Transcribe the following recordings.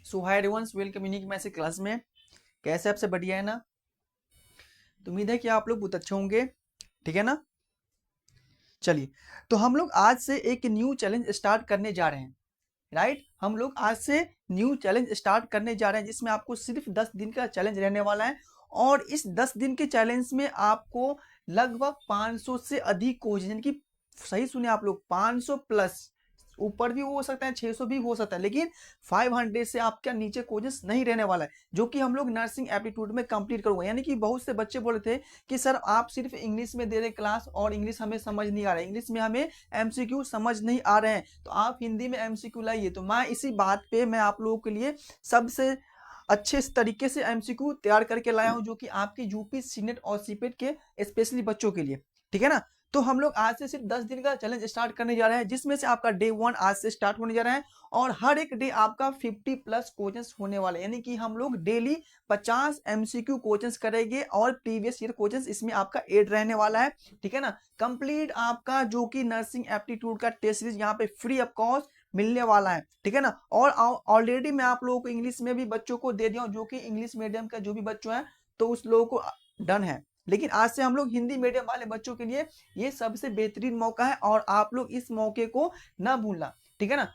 सो hi everyone, welcome unique maths class में। कैसे आपसे बढ़िया है ना। तो उम्मीद है कि आप लोग बहुत अच्छे होंगे, ठीक है ना। चलिए, तो हम लोग आज से एक न्यू चैलेंज स्टार्ट करने जा रहे हैं। राइट, हम लोग आज से न्यू चैलेंज स्टार्ट करने जा रहे हैं जिसमें आपको सिर्फ 10 दिन का चैलेंज रहने वाला है। और इस 10 दिन के चैलेंज में आपको लगभग 500 से अधिक क्वेश्चन, यानी कि सही सुने आप लोग, 500 प्लस, ऊपर भी हो सकता है, 600 भी हो सकता है, लेकिन 500 से आपका नीचे क्वेश्चंस नहीं रहने वाला है, जो कि हम लोग नर्सिंग एप्टीट्यूड में कंप्लीट करूंगा। यानी कि बहुत से बच्चे बोले थे कि सर आप सिर्फ इंग्लिश में दे रहे क्लास और इंग्लिश हमें समझ नहीं आ रहा है, इंग्लिश में हमें एमसीक्यू समझ नहीं आ रहे हैं, तो आप हिंदी में एमसीक्यू लाइए। तो मैं इसी बात पे मैं आप लोगों के लिए सबसे अच्छे तरीके से एमसीक्यू तैयार करके लाया हूं, जो कि आपके यूपी सीनेट और सीपेट के स्पेशली बच्चों के लिए, ठीक है ना। तो हम लोग आज से सिर्फ 10 दिन का चैलेंज स्टार्ट करने जा रहे हैं, जिसमें से आपका डे 1 आज से स्टार्ट होने जा रहा है और हर एक डे आपका 50 प्लस क्वेश्चंस होने वाले, यानी कि हम लोग डेली 50 एमसीक्यू क्वेश्चंस करेंगे और प्रीवियस ईयर क्वेश्चंस इसमें आपका ऐड रहने वाला है, ठीक है ना। कंप्लीट आपका जो कि नर्सिंग एप्टीट्यूड का टेस्ट सीरीज यहाँ पे फ्री ऑफ कॉस्ट मिलने वाला है, ठीक है ना। और ऑलरेडी मैं आप लोगों को इंग्लिश में भी बच्चों को दे दिया हूं, जो कि इंग्लिश मीडियम का जो भी बच्चों है तो उस लोगों को डन है। लेकिन आज से हम लोग हिंदी मीडियम वाले बच्चों के लिए ये सबसे बेहतरीन मौका है और आप लोग इस मौके को ना भूलना, ठीक है ना।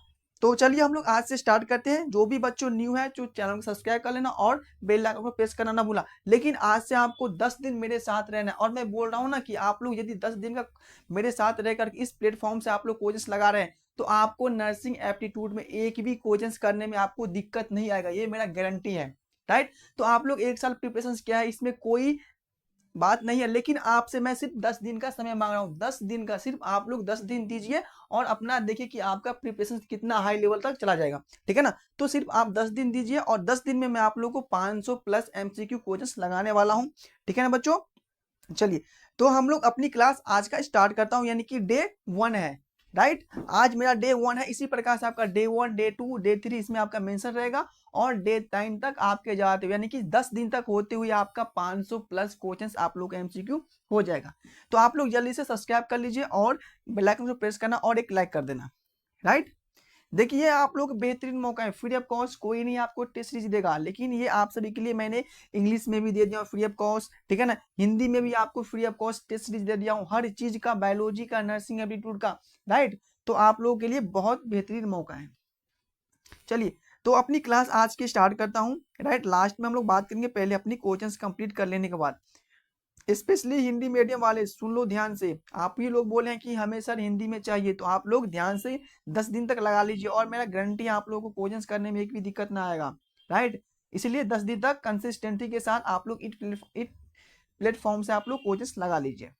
तो चलिए हम लोग आज से स्टार्ट करते हैं। जो भी बच्चों न्यू है जो चैनल को सब्सक्राइब कर लेना और बेल आइकन को प्रेस करना ना भूला। लेकिन आज से आपको 10 दिन मेरे साथ रहना है और मैं बोल रहा हूं ना कि आप लोग यदि 10 दिन का मेरे साथ रहकर इस प्लेटफॉर्म से आप लोग कोचिंग लगा रहे हैं तो आपको नर्सिंग एप्टीट्यूड में एक भी कोचिंग करने में आपको दिक्कत नहीं आएगा, ये मेरा गारंटी है। राइट, तो आप लोग एक साल प्रिपरेशन किया है, इसमें कोई बात नहीं है, लेकिन आपसे मैं सिर्फ 10 दिन का समय मांग रहा हूं, 10 दिन का। सिर्फ आप लोग 10 दिन दीजिए और अपना देखिए कि आपका प्रिपरेशन कितना हाई लेवल तक चला जाएगा, ठीक है ना। तो सिर्फ आप 10 दिन दीजिए और 10 दिन में मैं आप लोगों को 500 प्लस एमसीक्यू क्वेश्चंस लगाने वाला हूं, ठीक है ना बच्चों। चलिए, तो हम लोग अपनी क्लास आज का स्टार्ट करता हूं, यानी कि डे 1 है। राइट, आज मेरा डे 1 है, इसी प्रकार से आपका डे 1, डे 2, डे 3 इसमें आपका मेंशन रहेगा और डे 9 तक आपके जाते हुए, यानी कि 10 दिन तक होते हुए आपका 500 प्लस क्वेश्चंस आप लोग का एमसीक्यू हो जाएगा। तो आप लोग जल्दी से सब्सक्राइब कर लीजिए और बेल आइकन को प्रेस करना और एक लाइक कर देना। राइट, देखिए आप लोग बेहतरीन मौका है, फ्री ऑफ कॉस्ट कोई नहीं आपको टेस्ट सीरीज देगा, लेकिन ये आप सभी के लिए मैंने इंग्लिश में भी दे दिया हूँ फ्री ऑफ कॉस्ट, ठीक है ना। हिंदी में भी आपको free of cost test series दे दिया हूँ, हर चीज का, बायोलॉजी का, नर्सिंग एप्टीट्यूड का। राइट, तो आप लोगों के लिए बहुत बेहतरीन मौका है। चलिए, तो अपनी क्लास आज की स्टार्ट करता हूँ। राइट, लास्ट में हम लोग बात करेंगे पहले अपनी क्वेश्चंस कंप्लीट कर लेने के बाद। स्पेशली हिंदी मीडियम वाले सुन लो ध्यान से, आप ही लोग बोले हैं कि हमें सर हिंदी में चाहिए, तो आप लोग ध्यान से 10 दिन तक लगा लीजिए और मेरा गारंटी है आप लोगों को क्वेश्चंस करने में एक भी दिक्कत ना आएगा। राइट, इसलिए 10 दिन तक कंसिस्टेंसी के साथ आप लोग इट प्लेटफॉर्म से आप लोग क्वेश्चंस लगा लीजिए।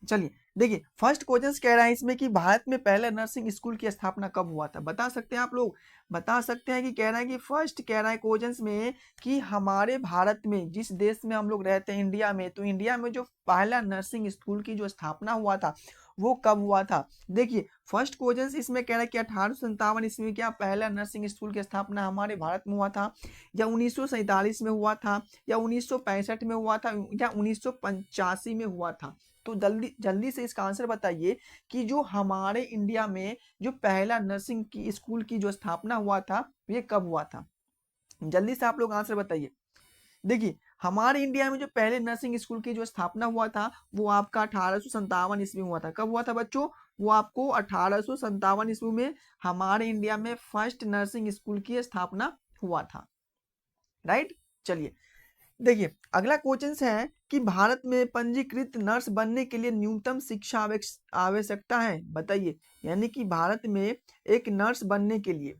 चलिए, देखिए फर्स्ट क्वेश्चन कह रहा है इसमें कि भारत में पहले नर्सिंग स्कूल की स्थापना कब हुआ था, बता सकते हैं आप लोग। बता सकते हैं कि कह रहा है कि फर्स्ट कह रहा है क्वेश्चन में कि हमारे भारत में, जिस देश में हम लोग रहते हैं इंडिया में, तो इंडिया में जो पहला नर्सिंग स्कूल की जो स्थापना हुआ था वो कब हुआ था। देखिए फर्स्ट क्वेश्चन इसमें कह रहा है कि 1857 ईस्वी में क्या पहला नर्सिंग स्कूल की स्थापना हमारे भारत में हुआ था, या 1947 में हुआ था, या 1965 में हुआ था, या 1985 में हुआ था। तो जल्दी जल्दी से इसका आंसर बताइए कि जो हमारे इंडिया में जो पहला नर्सिंग की स्कूल की जो स्थापना हुआ था ये कब हुआ था। जल्दी से आप लोग आंसर बताइए। देखिए हमारे इंडिया में जो पहले नर्सिंग स्कूल की जो स्थापना हुआ था वो आपका 1857 ईस्वी में हुआ था। कब हुआ था बच्चों, वो आपको 1857 ईस्वी में हमारे इंडिया में फर्स्ट नर्सिंग स्कूल की स्थापना हुआ था। राइट, चलिए देखिए अगला क्वेश्चन है कि भारत में पंजीकृत नर्स बनने के लिए न्यूनतम शिक्षा आवश्यकता है, बताइए। यानी कि भारत में एक नर्स बनने के लिए,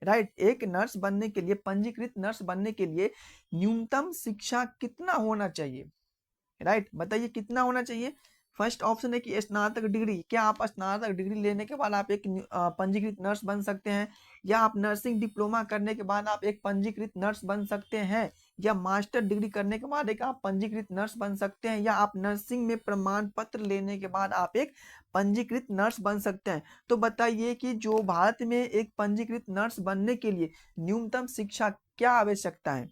राइट, एक नर्स बनने के लिए, पंजीकृत नर्स बनने के लिए न्यूनतम शिक्षा कितना होना चाहिए। राइट, बताइए कितना होना चाहिए। फर्स्ट ऑप्शन है कि स्नातक डिग्री, क्या आप स्नातक डिग्री लेने के बाद आप एक पंजीकृत नर्स बन सकते हैं, या आप नर्सिंग डिप्लोमा करने के बाद आप एक पंजीकृत नर्स बन सकते हैं, या मास्टर डिग्री करने के बाद एक आप पंजीकृत नर्स बन सकते हैं, या आप नर्सिंग में प्रमाण पत्र लेने के बाद आप एक पंजीकृत नर्स बन सकते हैं। तो बताइए कि जो भारत में एक पंजीकृत नर्स बनने के लिए न्यूनतम शिक्षा क्या आवश्यकता है।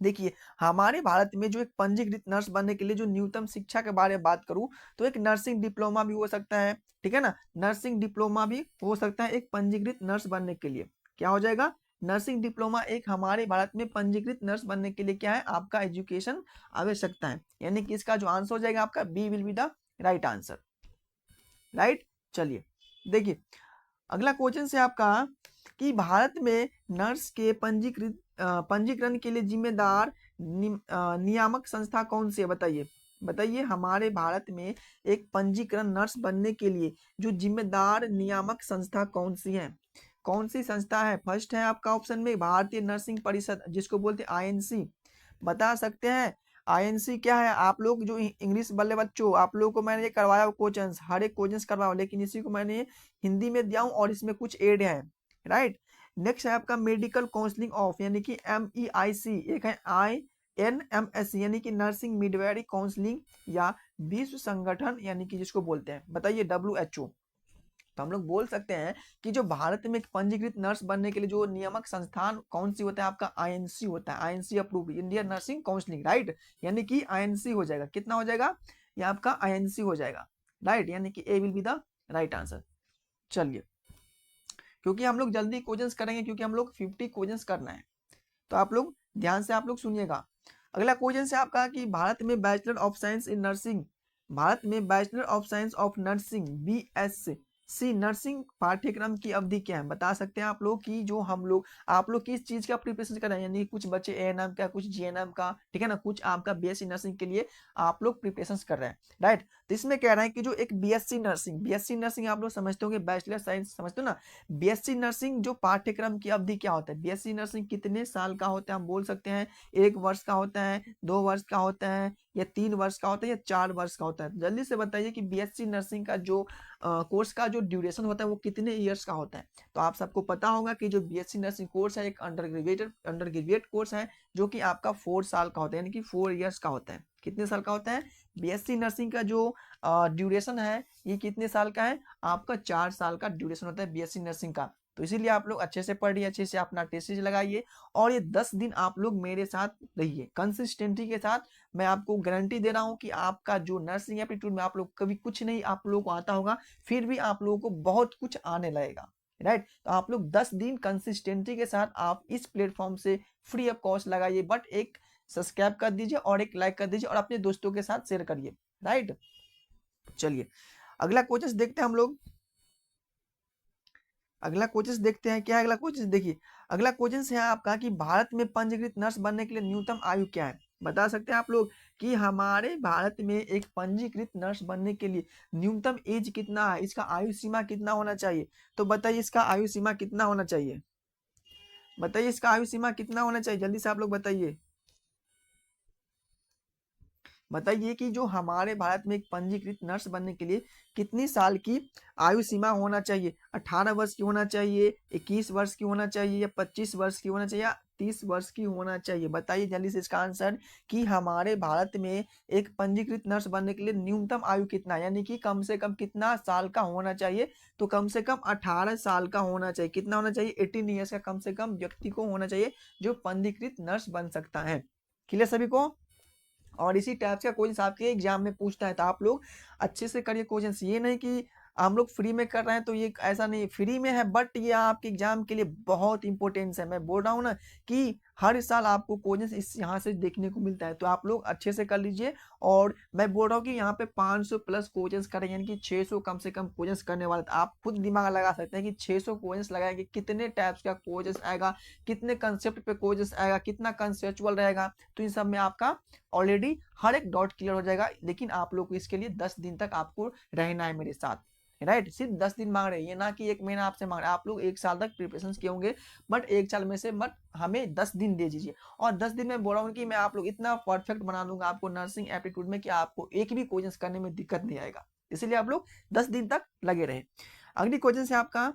देखिए हमारे भारत में जो एक पंजीकृत नर्स बनने के लिए जो न्यूनतम शिक्षा के बारे में बात करूं तो एक नर्सिंग डिप्लोमा भी हो सकता है, ठीक है ना। नर्सिंग डिप्लोमा भी हो सकता है एक पंजीकृत नर्स बनने के लिए, क्या हो जाएगा, नर्सिंग डिप्लोमा एक हमारे भारत में पंजीकृत नर्स बनने के लिए क्या है, आपका एजुकेशन आवश्यकता है। यानी कि इसका जो आंसर हो जाएगा आपका B will be the right answer, right. चलिए देखिए अगला क्वेश्चन से आपका कि भारत में नर्स के पंजीकरण के लिए जिम्मेदार नियामक संस्था कौन सी है, बताइए। बताइए हमारे भारत में एक पंजीकरण नर्स बनने के लिए जो जिम्मेदार नियामक संस्था कौन सी है, कौन सी संस्था है। फर्स्ट है आपका ऑप्शन में भारतीय नर्सिंग परिषद, जिसको बोलते हैं आईएनसी, बता सकते हैं आईएनसी क्या है। आप लोग जो इंग्लिश वाले बच्चों, आप लोगों को मैंने ये करवाया क्वेश्चन, हर एक क्वेश्चन करवाया, लेकिन इसी को मैंने हिंदी में दिया हूँ और इसमें कुछ एड है, राइट। नेक्स्ट है आपका मेडिकल काउंसलिंग ऑफ, यानी कि MEIC, एक है INMSC यानी कि नर्सिंग मिडवाइफरी काउंसलिंग, या विश्व संगठन यानी कि जिसको बोलते हैं, बताइए WHO। तो हम लोग बोल सकते हैं कि जो भारत में एक पंजीकृत नर्स बनने के लिए जो नियामक संस्थान कौन सी होता है, आपका INC होता है, INC approved Indian nursing counselling, right. यानी कि INC हो जाएगा, कितना हो जाएगा, ये आपका INC हो जाएगा, राइट। यानी कि A will be the right answer. चलिए क्योंकि हम लोग जल्दी क्वेश्चंस करेंगे, क्योंकि हम लोग 50 क्वेश्चंस करना है, तो आप लोग ध्यान से आप लोग सुनिएगा। अगला क्वेश्चन से आपका कि भारत में bachelor of science in nursing, Bharat में bachelor of science of nursing BSc nursing पाठ्यक्रम की अवधि क्या है, बता सकते हैं आप लोग कि जो हम लोग, आप लोग किस चीज का प्रिपरेशन कर रहे हैं, यानी कुछ बच्चे ANM का, कुछ GNM का, ठीक है ना, कुछ आपका BSc नर्सिंग के लिए आप लोग प्रिपरेशन कर रहे हैं, राइट। तो इसमें कह रहे हैं कि जो एक BSc नर्सिंग आप लोग समझते होंगे, बैचलर साइंस समझते हो ना। BSc नर्सिंग जो पाठ्यक्रम की अवधि क्या होता है, BSc नर्सिंग कितने साल का होता है, हम बोल सकते हैं 1 वर्ष का होता है, 2 वर्ष का होता है, या 3 वर्ष का होता है, या 4 वर्ष का होता है। जल्दी से बताइए कि BSc नर्सिंग का जो कोर्स का जो ड्यूरेशन होता है वो कितने ईयर्स का होता है। तो आप सबको पता होगा कि जो BSc नर्सिंग कोर्स है एक अंडर ग्रेजुएट कोर्स है, जो कि आपका 4 साल का होता है, यानी कि 4 ईयर्स का होता है। कितने साल का होता है, BSc नर्सिंग का जो ड्यूरेशन है ये कितने साल का है, आपका 4 साल का ड्यूरेशन होता है BSc नर्सिंग का। तो इसीलिए आप लोग अच्छे से पढ़िए, अच्छे से अपना टेस्ट लगाइए, और ये 10 दिन आप लोग मेरे साथ रहिए कंसिस्टेंसी के साथ। मैं आपको गारंटी दे रहा हूँ कि आपका जो नर्सिंग एप्टीट्यूड में आप लोग कभी कुछ नहीं आप लोगों को आता होगा, फिर भी आप लोगों को बहुत कुछ आने लगेगा, राइट। तो आप लोग 10 दिन कंसिस्टेंसी के साथ आप इस प्लेटफॉर्म से फ्री ऑफ कॉस्ट लगाइए, बट एक सब्सक्राइब कर दीजिए और एक लाइक कर दीजिए और अपने दोस्तों के साथ शेयर करिए, राइट। चलिए अगला क्वेश्चन देखते हैं हम लोग, अगला क्वेश्चन देखते हैं क्या है। अगला क्वेश्चन देखिए, अगला क्वेश्चन है आपका कि भारत में पंजीकृत नर्स बनने के लिए न्यूनतम आयु क्या है, बता सकते हैं आप लोग कि हमारे भारत में एक पंजीकृत नर्स बनने के लिए न्यूनतम एज कितना है, इसका आयु सीमा कितना होना चाहिए। तो बताइए इसका आयु सीमा कितना होना चाहिए, बताइए इसका आयु सीमा कितना होना चाहिए, जल्दी से आप लोग बताइए। बताइए कि जो हमारे भारत में एक पंजीकृत नर्स बनने के लिए कितनी साल की आयु सीमा होना चाहिए, 18 वर्ष की होना चाहिए, 21 वर्ष की होना चाहिए, या 25 वर्ष की होना चाहिए, या 30 वर्ष की होना चाहिए। बताइए जल्दी से इसका आंसर कि हमारे भारत में एक पंजीकृत नर्स बनने के लिए न्यूनतम आयु कितना, यानी कि कम से कम कितना साल का होना चाहिए। तो कम से कम 18 साल का होना चाहिए, कितना होना चाहिए, 18 ईयर्स का कम से कम व्यक्ति को होना चाहिए जो पंजीकृत नर्स बन सकता है। क्लियर सभी को। और इसी टाइप का क्वेश्चन आपके एग्जाम में पूछता है, तो आप लोग अच्छे से करिए क्वेश्चन। ये नहीं कि हम लोग फ्री में कर रहे हैं, तो ये ऐसा नहीं, फ्री में है बट ये आपके एग्जाम के लिए बहुत इंपॉर्टेंस है। मैं बोल रहा हूँ ना कि हर साल आपको क्वेश्चन इस यहाँ से देखने को मिलता है, तो आप लोग अच्छे से कर लीजिए। और मैं बोल रहा हूँ कि यहाँ पे 500 प्लस क्वेश्चन करें, यानी कि 600 कम से कम क्वेश्चन करने वाले। तो आप खुद दिमाग लगा सकते हैं कि 600 क्वेश्चन लगाएंगे कितने टाइप्स का क्वेश्चन आएगा, कितने कंसेप्ट पे क्वेश्चन आएगा, कितना कंसेप्चुअल रहेगा। तो इन सब में आपका ऑलरेडी हर एक डॉट क्लियर हो जाएगा। लेकिन आप लोग को इसके लिए 10 दिन तक आपको रहना है मेरे साथ, राइट। सिर्फ 10 दिन मांग रहे हैं, ये ना कि 1 महीना आपसे मांग रहे हैं। आप लोग 1 साल तक प्रिपरेशन किए होंगे, बट 1 साल में से बट हमें 10 दिन दे दीजिए। और 10 दिन में बोल रहा हूँ कि मैं आप लोग इतना परफेक्ट बना दूंगा आपको नर्सिंग एप्टीट्यूड में कि आपको एक भी क्वेश्चन करने में दिक्कत नहीं आएगा। इसलिए आप लोग 10 दिन तक लगे रहे। अगली क्वेश्चन है आपका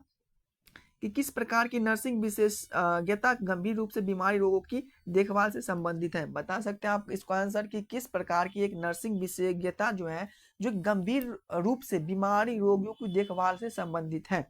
कि किस प्रकार की नर्सिंग विशेषज्ञता गंभीर रूप से बीमारी रोगों की देखभाल से संबंधित है। बता सकते हैं आप इसका आंसर कि किस प्रकार की एक नर्सिंग विशेषज्ञता जो है जो गंभीर रूप से बीमारी रोगियों की देखभाल से संबंधित है।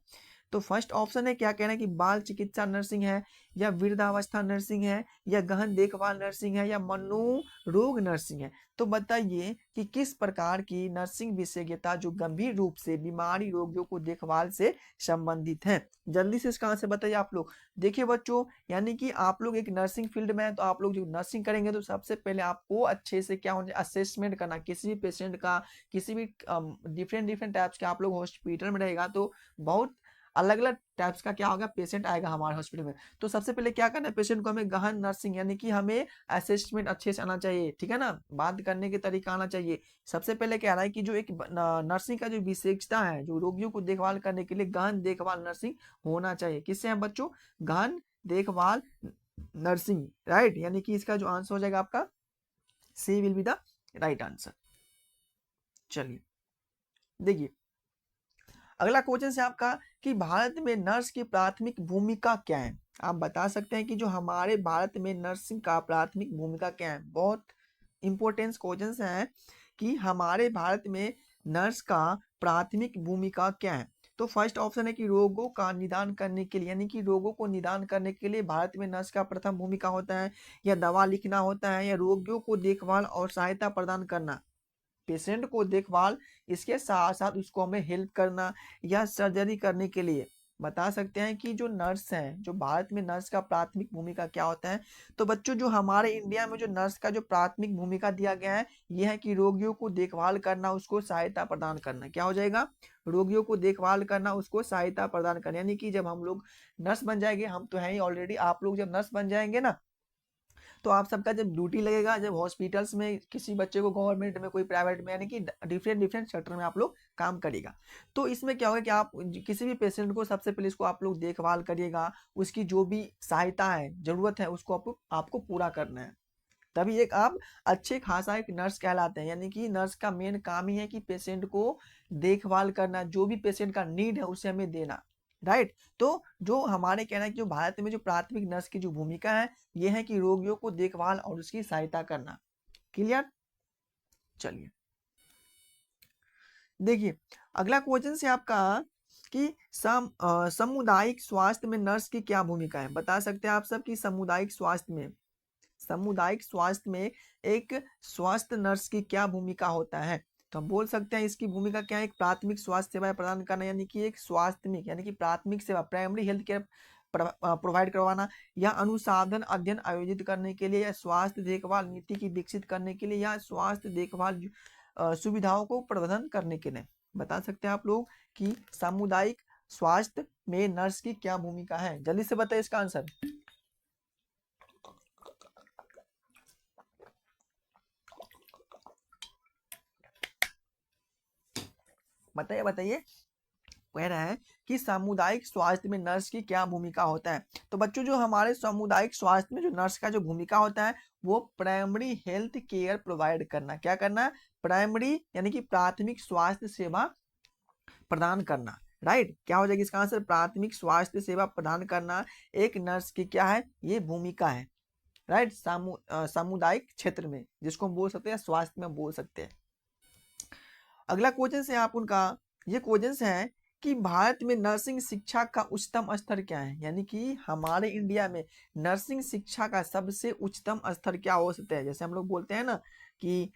तो फर्स्ट ऑप्शन है, क्या कहना है कि बाल चिकित्सा नर्सिंग है, या वृद्धावस्था नर्सिंग है, या गहन देखभाल नर्सिंग है, या मनोरोग नर्सिंग है। तो बताइए कि किस प्रकार की नर्सिंग विशेषज्ञता जो गंभीर रूप से बीमारी रोगियों को देखभाल से संबंधित है। जल्दी से इसका आंसर बताइए आप लोग। देखिए बच्चों, यानी कि आप लोग एक नर्सिंग फील्ड में है, तो आप लोग जो नर्सिंग करेंगे तो सबसे पहले आपको अच्छे से क्या होना, असेसमेंट करना किसी भी पेशेंट का, किसी भी डिफरेंट डिफरेंट टाइप्स के आप लोग हॉस्पिटल में रहेगा तो बहुत अलग अलग टाइप्स का क्या होगा, पेशेंट आएगा हमारे हॉस्पिटल में। तो सबसे पहले क्या करना है, पेशेंट को हमें गहन नर्सिंग यानी कि हमें असेसमेंट अच्छे से आना चाहिए, ठीक है ना, बात करने के तरीका आना चाहिए। सबसे पहले क्या रहा है कि जो एक नर्सिंग का जो विशेषता है, जो रोगियों को देखभाल करने के लिए गहन देखभाल नर्सिंग होना चाहिए। किससे है बच्चों, गहन देखभाल नर्सिंग, राइट। यानी कि इसका जो आंसर हो जाएगा आपका C will be the right answer. चलिए देखिए, अगला क्वेश्चन है आपका कि भारत में नर्स की प्राथमिक भूमिका क्या है। आप बता सकते हैं कि जो हमारे भारत में नर्सिंग का प्राथमिक भूमिका क्या है। बहुत इंपॉर्टेंट क्वेश्चन है कि हमारे भारत में नर्स का प्राथमिक भूमिका क्या है। तो फर्स्ट ऑप्शन है कि रोगों का निदान करने के लिए, यानी कि रोगों को निदान करने के लिए भारत में नर्स का प्रथम भूमिका होता है, या दवा लिखना होता है, या रोगियों को देखभाल और सहायता प्रदान करना, पेशेंट को देखभाल, इसके साथ साथ उसको हमें हेल्प करना, या सर्जरी करने के लिए। बता सकते हैं कि जो नर्स हैं, जो भारत में नर्स का प्राथमिक भूमिका क्या होता है। तो बच्चों, जो हमारे इंडिया में जो नर्स का जो प्राथमिक भूमिका दिया गया है, यह है कि रोगियों को देखभाल करना, उसको सहायता प्रदान करना। क्या हो जाएगा, रोगियों को देखभाल करना, उसको सहायता प्रदान करना। यानी कि जब हम लोग नर्स बन जाएंगे, हम तो हैं ही ऑलरेडी, आप लोग जब नर्स बन जाएंगे ना, तो आप सबका जब ड्यूटी लगेगा, जब हॉस्पिटल्स में किसी बच्चे को, गवर्नमेंट में कोई प्राइवेट में, यानी कि डिफरेंट डिफरेंट सेक्टर में आप लोग काम करिएगा। तो इसमें क्या होगा कि आप किसी भी पेशेंट को सबसे पहले इसको आप लोग देखभाल करिएगा, उसकी जो भी सहायता है, जरूरत है, उसको आपको पूरा करना है। तभी एक आप अच्छे खासा एक नर्स कहलाते हैं। यानी कि नर्स का मेन काम ही है कि पेशेंट को देखभाल करना, जो भी पेशेंट का नीड है उसे हमें देना, राइट। तो जो हमारे कहना है कि जो भारत में जो प्राथमिक नर्स की जो भूमिका है, ये है कि रोगियों को देखभाल और उसकी सहायता करना। क्लियर। चलिए देखिए, अगला क्वेश्चन से आपका कि सामुदायिक स्वास्थ्य में नर्स की क्या भूमिका है। बता सकते हैं आप सब कि सामुदायिक स्वास्थ्य में एक स्वास्थ्य नर्स की क्या भूमिका होता है। तो हम बोल सकते हैं इसकी भूमिका क्या है, एक प्राथमिक स्वास्थ्य सेवाएं प्रदान करना, यानी कि एक स्वास्थ्य यानी कि प्राथमिक सेवा, प्राइमरी हेल्थ केयर प्रोवाइड करवाना, या अनुसंधान अध्ययन आयोजित करने के लिए, या स्वास्थ्य देखभाल नीति की विकसित करने के लिए, या स्वास्थ्य देखभाल सुविधाओं को प्रबंधन करने के लिए। बता सकते हैं आप लोग कि सामुदायिक स्वास्थ्य में नर्स की क्या भूमिका है। जल्दी से बताइए इसका आंसर। बताइए बताइए। कह रहा है कि सामुदायिक स्वास्थ्य में नर्स की क्या भूमिका होता है। तो बच्चों, जो हमारे सामुदायिक स्वास्थ्य में जो नर्स का जो भूमिका होता है, वो प्राइमरी हेल्थ केयर प्रोवाइड करना। क्या करना, प्राइमरी यानी कि प्राथमिक स्वास्थ्य सेवा प्रदान करना, राइट। क्या हो जाएगी इसका आंसर, प्राथमिक स्वास्थ्य सेवा प्रदान करना एक नर्स की क्या है, ये भूमिका है, राइट। सामुदायिक क्षेत्र में, जिसको हम बोल सकते हैं स्वास्थ्य में बोल सकते हैं। अगला क्वेश्चन है आप उनका, ये क्वेश्चन है कि भारत में नर्सिंग शिक्षा का उच्चतम स्तर क्या है। यानी कि हमारे इंडिया में नर्सिंग शिक्षा का सबसे उच्चतम स्तर क्या हो सकता है। जैसे हम लोग बोलते हैं ना कि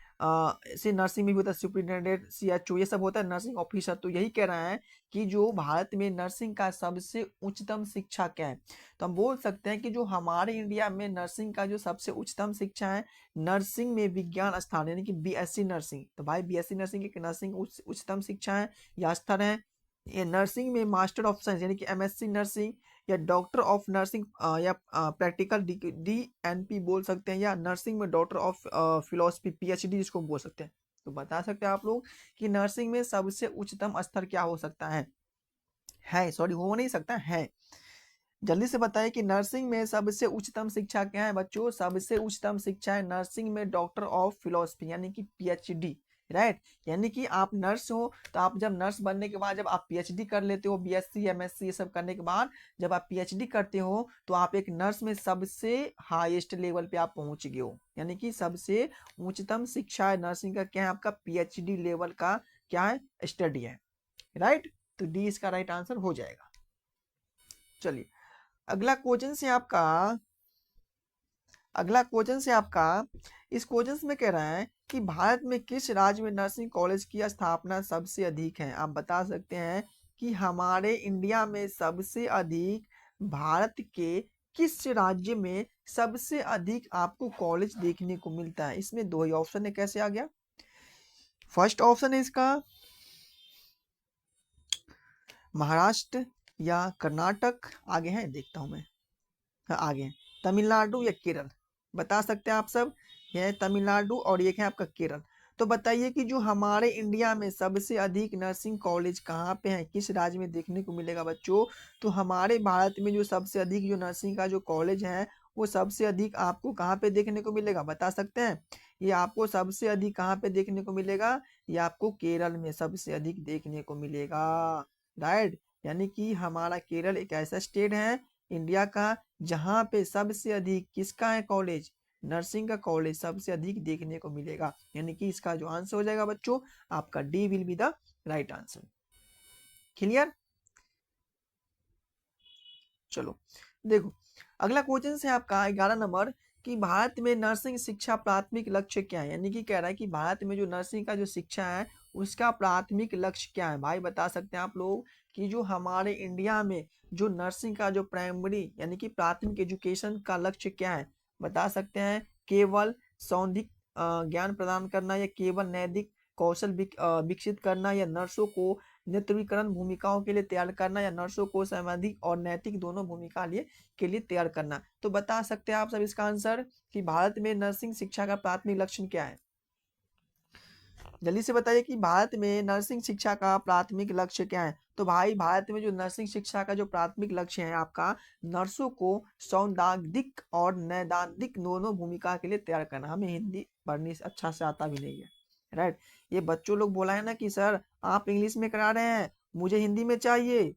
से नर्सिंग में भी होता है सुपरिटेंडेंट, CHO, ये सब होता है नर्सिंग ऑफिसर। तो यही कह रहा है कि जो भारत में नर्सिंग का सबसे उच्चतम शिक्षा क्या है। तो हम बोल सकते हैं कि जो हमारे इंडिया में नर्सिंग का जो सबसे उच्चतम शिक्षा है, नर्सिंग में विज्ञान स्थान, यानी कि BSc नर्सिंग। तो भाई BSc नर्सिंग एक नर्सिंग उच्चतम शिक्षा है या स्तर है। ये नर्सिंग में मास्टर ऑफ साइंस यानी कि MSc नर्सिंग, या डॉक्टर ऑफ नर्सिंग, या प्रैक्टिकल DNP बोल सकते हैं, या नर्सिंग में डॉक्टर ऑफ फिलोसफी PhD जिसको बोल सकते हैं। तो बता सकते हैं आप लोग कि नर्सिंग में सबसे उच्चतम स्तर क्या हो सकता है सॉरी, हो नहीं सकता है। जल्दी से बताइए कि नर्सिंग में सबसे उच्चतम शिक्षा क्या है बच्चों। सबसे उच्चतम शिक्षा है नर्सिंग में डॉक्टर ऑफ फिलोसफी यानी कि PhD, राइट। यानी कि आप नर्स हो, तो आप जब नर्स बनने के बाद जब आप PhD कर लेते हो, BSc MSc ये सब करने के बाद जब आप PhD करते हो, तो आप एक नर्स में सबसे हाईएस्ट लेवल पे आप पहुंच गए हो। यानी कि सबसे उच्चतम शिक्षा है नर्सिंग का क्या है, आपका PhD लेवल का क्या है, स्टडी है, राइट। तो D इसका राइट आंसर हो जाएगा। चलिए अगला क्वेश्चन से आपका इस क्वेश्चन में कह रहा है कि भारत में किस राज्य में नर्सिंग कॉलेज की स्थापना सबसे अधिक है। आप बता सकते हैं कि हमारे इंडिया में सबसे अधिक भारत के किस राज्य में सबसे अधिक आपको कॉलेज देखने को मिलता है। इसमें दो ही ऑप्शन है, कैसे आ गया। फर्स्ट ऑप्शन है इसका महाराष्ट्र या कर्नाटक, आगे है देखता हूं मैं, हाँ आगे है तमिलनाडु या केरल। बता सकते हैं आप सब, यह है तमिलनाडु और ये है आपका केरल। तो बताइए कि जो हमारे इंडिया में सबसे अधिक नर्सिंग कॉलेज कहाँ पे है, किस राज्य में देखने को मिलेगा बच्चों। तो हमारे भारत में जो सबसे अधिक जो नर्सिंग का जो कॉलेज है वो सबसे अधिक आपको कहाँ पे देखने को मिलेगा, बता सकते हैं। ये आपको सबसे अधिक कहाँ पे देखने को मिलेगा, ये आपको केरल में सबसे अधिक देखने को मिलेगा, राइट। यानी कि हमारा केरल एक ऐसा स्टेट है इंडिया का जहां पे सबसे अधिक किसका है कॉलेज, नर्सिंग का कॉलेज सबसे अधिक देखने को मिलेगा। यानी कि इसका जो आंसर हो जाएगा बच्चों आपका D will be the right answer. Clear. चलो देखो अगला क्वेश्चन है आपका 11 नंबर कि भारत में नर्सिंग शिक्षा प्राथमिक लक्ष्य क्या है। यानी कि कह रहा है कि भारत में जो नर्सिंग का जो शिक्षा है उसका प्राथमिक लक्ष्य क्या है। भाई बता सकते हैं आप लोग कि जो हमारे इंडिया में जो नर्सिंग का जो प्राइमरी यानी कि प्राथमिक एजुकेशन का लक्ष्य क्या है, बता सकते हैं। केवल सौंधिक ज्ञान प्रदान करना या केवल नैतिक कौशल विकसित करना या नर्सों को नेतृत्वकरण भूमिकाओं के लिए तैयार करना या नर्सों को सामाजिक और नैतिक दोनों भूमिका के लिए तैयार करना। तो बता सकते हैं आप सब इसका आंसर कि भारत में नर्सिंग शिक्षा का प्राथमिक लक्ष्य क्या है। जल्दी से बताइए कि भारत में नर्सिंग शिक्षा का प्राथमिक लक्ष्य क्या है। तो भाई भारत में जो नर्सिंग शिक्षा का जो प्राथमिक लक्ष्य है आपका नर्सों को सौंदाग्धिक और नैदानिक दोनों भूमिका के लिए तैयार करना। हमें हिंदी पढ़नी अच्छा से आता भी नहीं है, राइट। ये बच्चों लोग बोला है ना कि सर आप इंग्लिश में करा रहे हैं मुझे हिंदी में चाहिए,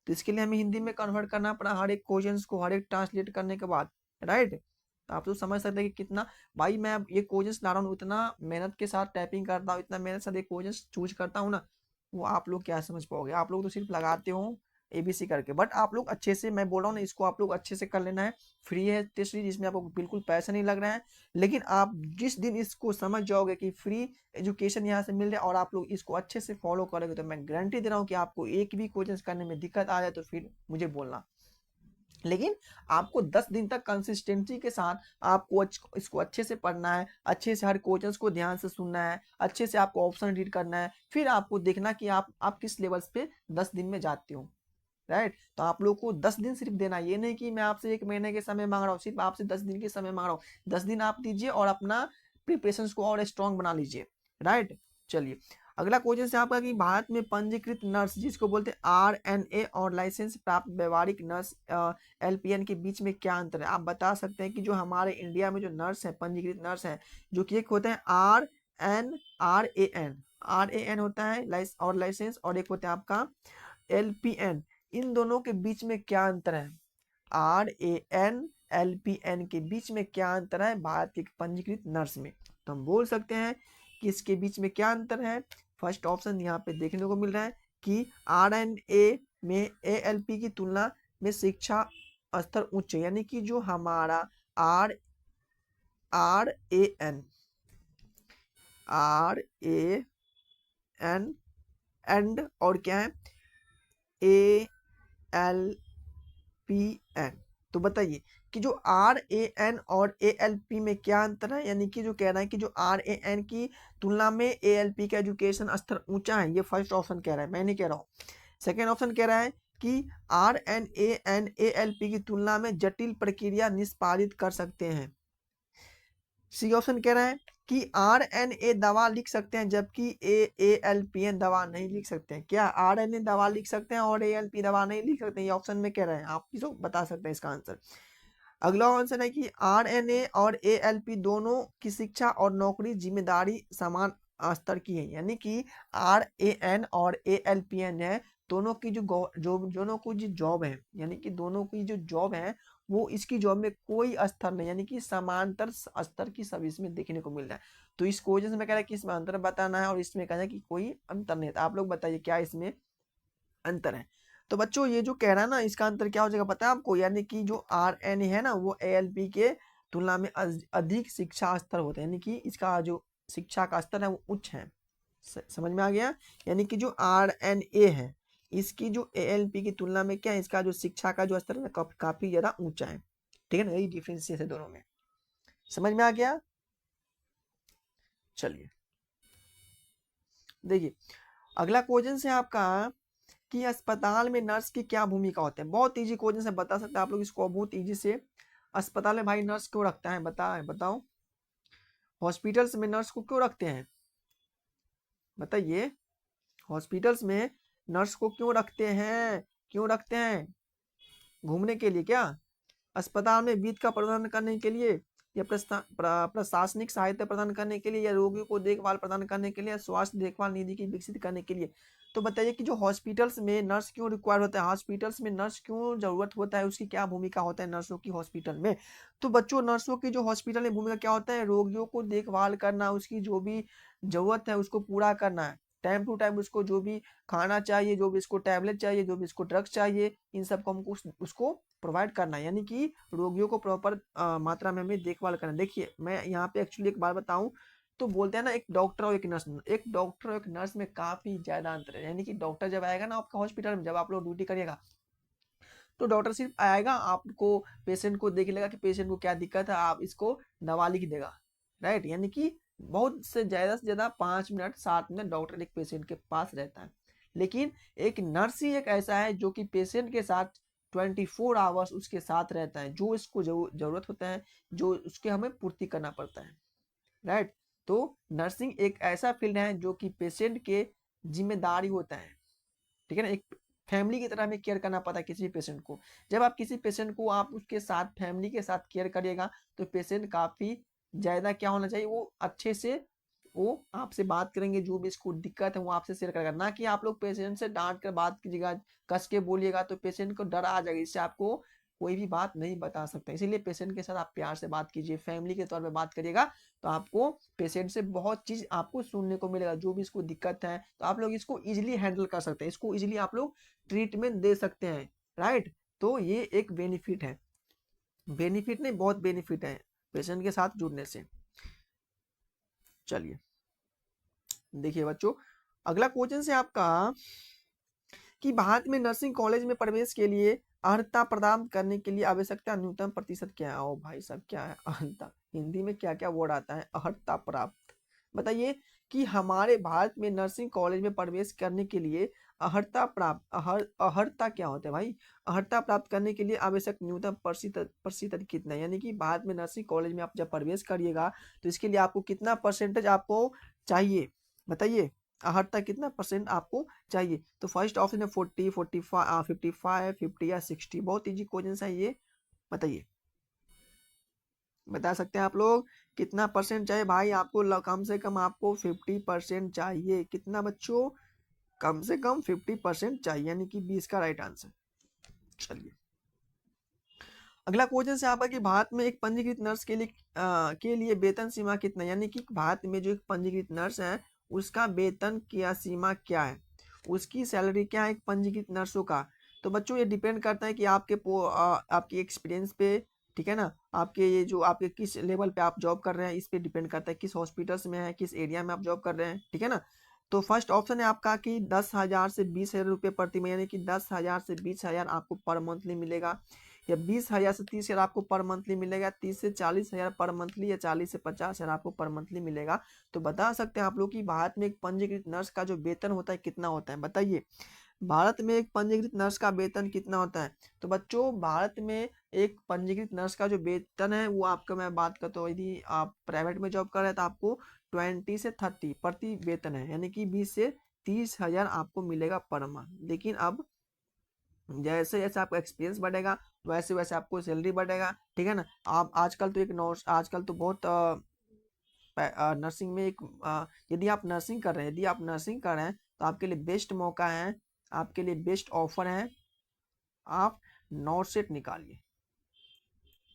तो इसके लिए हमें हिंदी में कन्वर्ट करना पड़ा हर एक क्वेश्चंस को, हर एक ट्रांसलेट करने के बाद, राइट। तो आप तो समझ सकते हैं कि कितना, भाई मैं ये क्वेश्चंस ला रहा हूँ इतना मेहनत के साथ टाइपिंग करता हूँ, इतना मेहनत से ये क्वेश्चंस चूज करता हूँ ना, वो आप लोग क्या समझ पाओगे। आप लोग तो सिर्फ लगाते हो एबीसी करके, बट आप लोग अच्छे से, मैं बोल रहा हूँ ना इसको आप लोग अच्छे से कर लेना है। फ्री है टेस्ट सीरीज, जिसमें आपको बिल्कुल पैसा नहीं लग रहा है। लेकिन आप जिस दिन इसको समझ जाओगे कि फ्री एजुकेशन यहाँ से मिल रहा है और आप लोग इसको अच्छे से फॉलो करोगे तो मैं गारंटी दे रहा हूँ कि आपको एक भी क्वेश्चन करने में दिक्कत आ जाए तो फिर मुझे बोलना। लेकिन आपको 10 दिन तक कंसिस्टेंसी के साथ आपको इसको अच्छे से पढ़ना है, अच्छे से हर क्वेश्चंस को ध्यान से सुनना है, अच्छे से आपको ऑप्शन रीड करना है, फिर आपको देखना कि आप किस लेवल पे 10 दिन में जाते हो, राइट। तो आप लोग को 10 दिन सिर्फ देना, ये नहीं कि मैं आपसे 1 महीने के समय मांग रहा हूँ, सिर्फ आपसे 10 दिन के समय मांग रहा हूँ। 10 दिन आप दीजिए और अपना प्रिपरेशन को और स्ट्रॉन्ग बना लीजिए, राइट। चलिए अगला क्वेश्चन से आपका कि भारत में पंजीकृत नर्स जिसको बोलते हैं RNA और लाइसेंस प्राप्त व्यवहारिक नर्स LPN के बीच में क्या अंतर है। आप बता सकते हैं कि जो हमारे इंडिया में जो नर्स है पंजीकृत नर्स है जो कि एक होते हैं RN होता है और लाइसेंस, और एक होता है आपका LPN। इन दोनों के बीच में क्या अंतर है, RAN LPN के बीच में क्या अंतर है भारत के पंजीकृत नर्स में। तो हम बोल सकते हैं कि इसके बीच में क्या अंतर है। फर्स्ट ऑप्शन यहाँ पे देखने को मिल रहा है कि RNA में ALP की तुलना में शिक्षा स्तर उच्च है। यानी कि जो हमारा RAN एंड और क्या है ALPN। तो बताइए कि जो RAN और ALP में क्या अंतर है। यानी कि जो कह रहा है कि जो RAN की तुलना में ALP का एजुकेशन स्तर ऊंचा है, ये फर्स्ट ऑप्शन कह रहा है, मैं नहीं कह रहा हूँ। सेकेंड ऑप्शन कह रहा है कि RNA ALP की तुलना में जटिल प्रक्रिया निष्पादित कर सकते हैं। सी ऑप्शन कह रहा है कि RNA दवा लिख सकते हैं जबकि ALPN दवा नहीं लिख सकते हैं। क्या RNA दवा लिख सकते हैं और ALP दवा नहीं लिख सकते हैं, ये ऑप्शन में कह रहे हैं। आप किसको बता सकते हैं इसका आंसर। अगला आंसर है कि RNA और ALP दोनों की शिक्षा और नौकरी जिम्मेदारी समान स्तर की है। यानी कि RAN और ALPN है, दोनों की दोनों को जो जॉब है, यानी कि दोनों की जो जॉब है वो इसकी जॉब में कोई स्तर नहीं, यानी कि समांतर स्तर की सब इसमें देखने को मिल रहा है। तो इस क्वेश्चन में कह रहा है कि इसमें अंतर बताना है और इसमें कह रहा है कि कोई अंतर नहीं था। आप लोग बताइए क्या इसमें अंतर है। तो बच्चों ये जो कह रहा है ना, इसका अंतर क्या हो जाएगा पता है आपको, यानी कि जो RNA है ना वो ALP के तुलना में अधिक शिक्षा स्तर होता है, यानी कि इसका जो शिक्षा का स्तर है वो उच्च है। समझ में आ गया? यानी कि जो RNA है इसकी जो ALP की तुलना में क्या है, इसका जो शिक्षा का जो स्तर है काफी ज्यादा ऊंचा है। ठीक है ना, यही डिफरेंस है दोनों में। समझ में आ गया? चलिए देखिए अगला क्वेश्चन है आपका कि अस्पताल में नर्स की क्या भूमिका होती है। बहुत इजी क्वेश्चन है, बता सकते हैं आप लोग इसको बहुत इजी से। अस्पताल में भाई नर्स क्यों रखता है, बताओ। हॉस्पिटल्स में नर्स को क्यों रखते हैं, बताइए। हॉस्पिटल्स में नर्स को क्यों रखते हैं, क्यों रखते हैं? घूमने के लिए क्या? अस्पताल में वित्त का प्रदान करने के लिए, या प्रशासनिक सहायता प्रदान करने के लिए, या रोगियों को देखभाल प्रदान करने के लिए, या स्वास्थ्य देखभाल निधि की विकसित करने के लिए। तो बताइए कि जो हॉस्पिटल्स में नर्स क्यों रिक्वायर होता है, हॉस्पिटल्स में नर्स क्यों जरूरत होता है, उसकी क्या भूमिका होता है नर्सों की हॉस्पिटल में। तो बच्चों नर्सों की जो हॉस्पिटल में भूमिका क्या होता है, रोगियों को देखभाल करना, उसकी जो भी जरूरत है उसको पूरा करना है, टाइम टू टाइम उसको जो भी खाना चाहिए, जो भी इसको टैबलेट चाहिए, जो भी इसको ड्रग्स चाहिए, इन सब को हमको उसको प्रोवाइड करना है, यानी कि रोगियों को प्रॉपर मात्रा में हमें देखभाल करना। देखिए मैं यहाँ पे एक्चुअली एक बात बताऊं, तो बोलते हैं ना एक डॉक्टर और एक नर्स, एक डॉक्टर और एक नर्स में काफी ज्यादा अंतर है। यानी कि डॉक्टर जब आएगा ना आपका हॉस्पिटल में, जब आप लोग ड्यूटी करिएगा, तो डॉक्टर सिर्फ आएगा, आपको पेशेंट को देख लेगा कि पेशेंट को क्या दिक्कत है, आप इसको दवा लिख देगा, राइट। यानी कि बहुत से ज्यादा 5 मिनट 7 मिनट डॉक्टर एक पेशेंट के पास रहता है। लेकिन एक नर्स ही एक ऐसा है जो कि पेशेंट के साथ 24 आवर्स उसके साथ रहता है, जो इसको जरूरत होता है, जो उसके हमें पूर्ति करना पड़ता है, राइट। तो नर्सिंग एक ऐसा फील्ड है जो कि पेशेंट के जिम्मेदारी होता है, ठीक है ना। एक फैमिली की तरह हमें केयर करना पड़ता है किसी भी पेशेंट को। जब आप किसी पेशेंट को आप उसके साथ फैमिली के साथ केयर करिएगा, तो पेशेंट काफी ज्यादा क्या होना चाहिए, वो अच्छे से वो आपसे बात करेंगे, जो भी इसको दिक्कत है वो आपसे शेयर करेगा। ना कि आप लोग पेशेंट से डांट कर बात कीजिएगा, कस के बोलिएगा, तो पेशेंट को डर आ जाएगा, इससे आपको कोई भी बात नहीं बता सकता। इसीलिए पेशेंट के साथ आप प्यार से बात कीजिए, फैमिली के तौर पे बात करिएगा, तो आपको पेशेंट से बहुत चीज आपको सुनने को मिलेगा, जो भी इसको दिक्कत है, तो आप लोग इसको इजिली हैंडल कर सकते हैं, इसको इजिली आप लोग ट्रीटमेंट दे सकते हैं, राइट। तो ये एक बेनिफिट है, बेनिफिट नहीं बहुत बेनिफिट है पेशेंट के साथ जुड़ने से। चलिए देखिए बच्चों अगला क्वेश्चन है आपका कि भारत में नर्सिंग कॉलेज में प्रवेश के लिए अर्हता प्रदान करने के लिए आवश्यकता न्यूनतम प्रतिशत क्या है। ओ भाई साहब क्या है अर्हता, हिंदी में क्या क्या वर्ड आता है, अर्हता प्राप्त। बताइए कि हमारे भारत में नर्सिंग कॉलेज में प्रवेश करने के लिए अर्हता क्या होता है भाई। अर्हता प्राप्त करने के लिए आवश्यक न्यूनतम प्रतिशत कितना है, यानी कि भारत में नर्सिंग कॉलेज में आप जब प्रवेश करिएगा तो इसके लिए आपको कितना परसेंटेज आपको चाहिए, बताइए। अर्हता कितना परसेंट आपको चाहिए। तो फर्स्ट ऑप्शन है 40, 45, 55, 50 या 60। बहुत इजी क्वेश्चन है ये, बताइए। बता सकते हैं आप लोग कितना परसेंट चाहिए भाई आपको। कम से कम आपको 50% चाहिए। कितना बच्चों? कम से कम 50% चाहिए, यानी कि 20 का राइट आंसर। चलिए अगला क्वेश्चन है आपका कि भारत में एक पंजीकृत नर्स के लिए वेतन सीमा कितना, यानी कि भारत में जो एक पंजीकृत नर्स है उसका वेतन क्या सीमा क्या है, उसकी सैलरी क्या है एक पंजीकृत नर्सों का। तो बच्चों ये डिपेंड करता है कि आपके एक्सपीरियंस पे, ठीक है ना, आपके ये जो आपके किस लेवल पे आप जॉब कर रहे हैं इस पे डिपेंड करता है, किस हॉस्पिटल्स में है, किस एरिया में आप जॉब कर रहे हैं, ठीक है ना। तो फर्स्ट ऑप्शन है आपका कि 10,000 से 20,000 रुपये प्रति महीने, यानी कि 10,000 से 20,000 आपको पर मंथली मिलेगा, या 20,000 से 30,000 आपको पर मंथली मिलेगा, 30 से 40,000 पर मंथली, या 40 से 50,000 आपको पर मंथली मिलेगा। तो बता सकते हैं आप लोग कि भारत में एक पंजीकृत नर्स का जो वेतन होता है कितना होता है, बताइए। भारत में एक पंजीकृत नर्स का वेतन कितना होता है। तो बच्चों भारत में एक पंजीकृत नर्स का जो वेतन है वो आपका मैं बात करता हूँ, यदि आप प्राइवेट में जॉब कर रहे हैं तो आपको 20 से 30 प्रति वेतन है, यानी कि 20 से 30,000 आपको मिलेगा पर मंथ। लेकिन अब जैसे जैसे आपका एक्सपीरियंस बढ़ेगा वैसे वैसे आपको सैलरी बढ़ेगा, ठीक है ना। आप आजकल तो एक नर्स आजकल तो बहुत नर्सिंग में एक यदि आप नर्सिंग कर रहे हैं, यदि आप नर्सिंग कर रहे हैं तो आपके लिए बेस्ट मौका है, आपके लिए बेस्ट ऑफर है, आप नॉर्सेट निकालिए,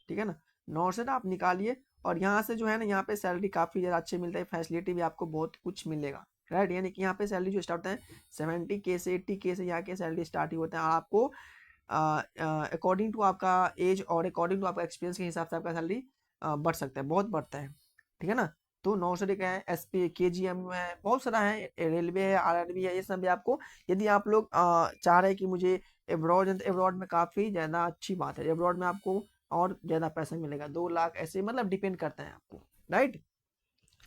ठीक है ना। नॉर्सेट आप निकालिए और यहाँ से जो है ना यहाँ पे सैलरी काफ़ी ज़्यादा अच्छी मिलता है, फैसिलिटी भी आपको बहुत कुछ मिलेगा, राइट। यानी कि यहाँ पे सैलरी जो स्टार्ट होता है 70K से 80K से यहाँ के सैलरी स्टार्ट ही होता है, और आपको अकॉर्डिंग टू आपका एज और अकॉर्डिंग टू आपका एक्सपीरियंस के हिसाब से आपका सैलरी बढ़ सकता है, बहुत बढ़ता है, ठीक है ना। तो नौसरी का है, एसपी, केजीएम है, बहुत सारा है, रेलवे है, आरआरबी है, ये सब भी आपको, यदि आप लोग चाह रहे हैं कि मुझे एब्रॉड है, तो एब्रॉड में काफ़ी ज़्यादा अच्छी बात है, एब्रॉड में आपको और ज़्यादा पैसा मिलेगा, 2 लाख ऐसे, मतलब डिपेंड करता है आपको, राइट।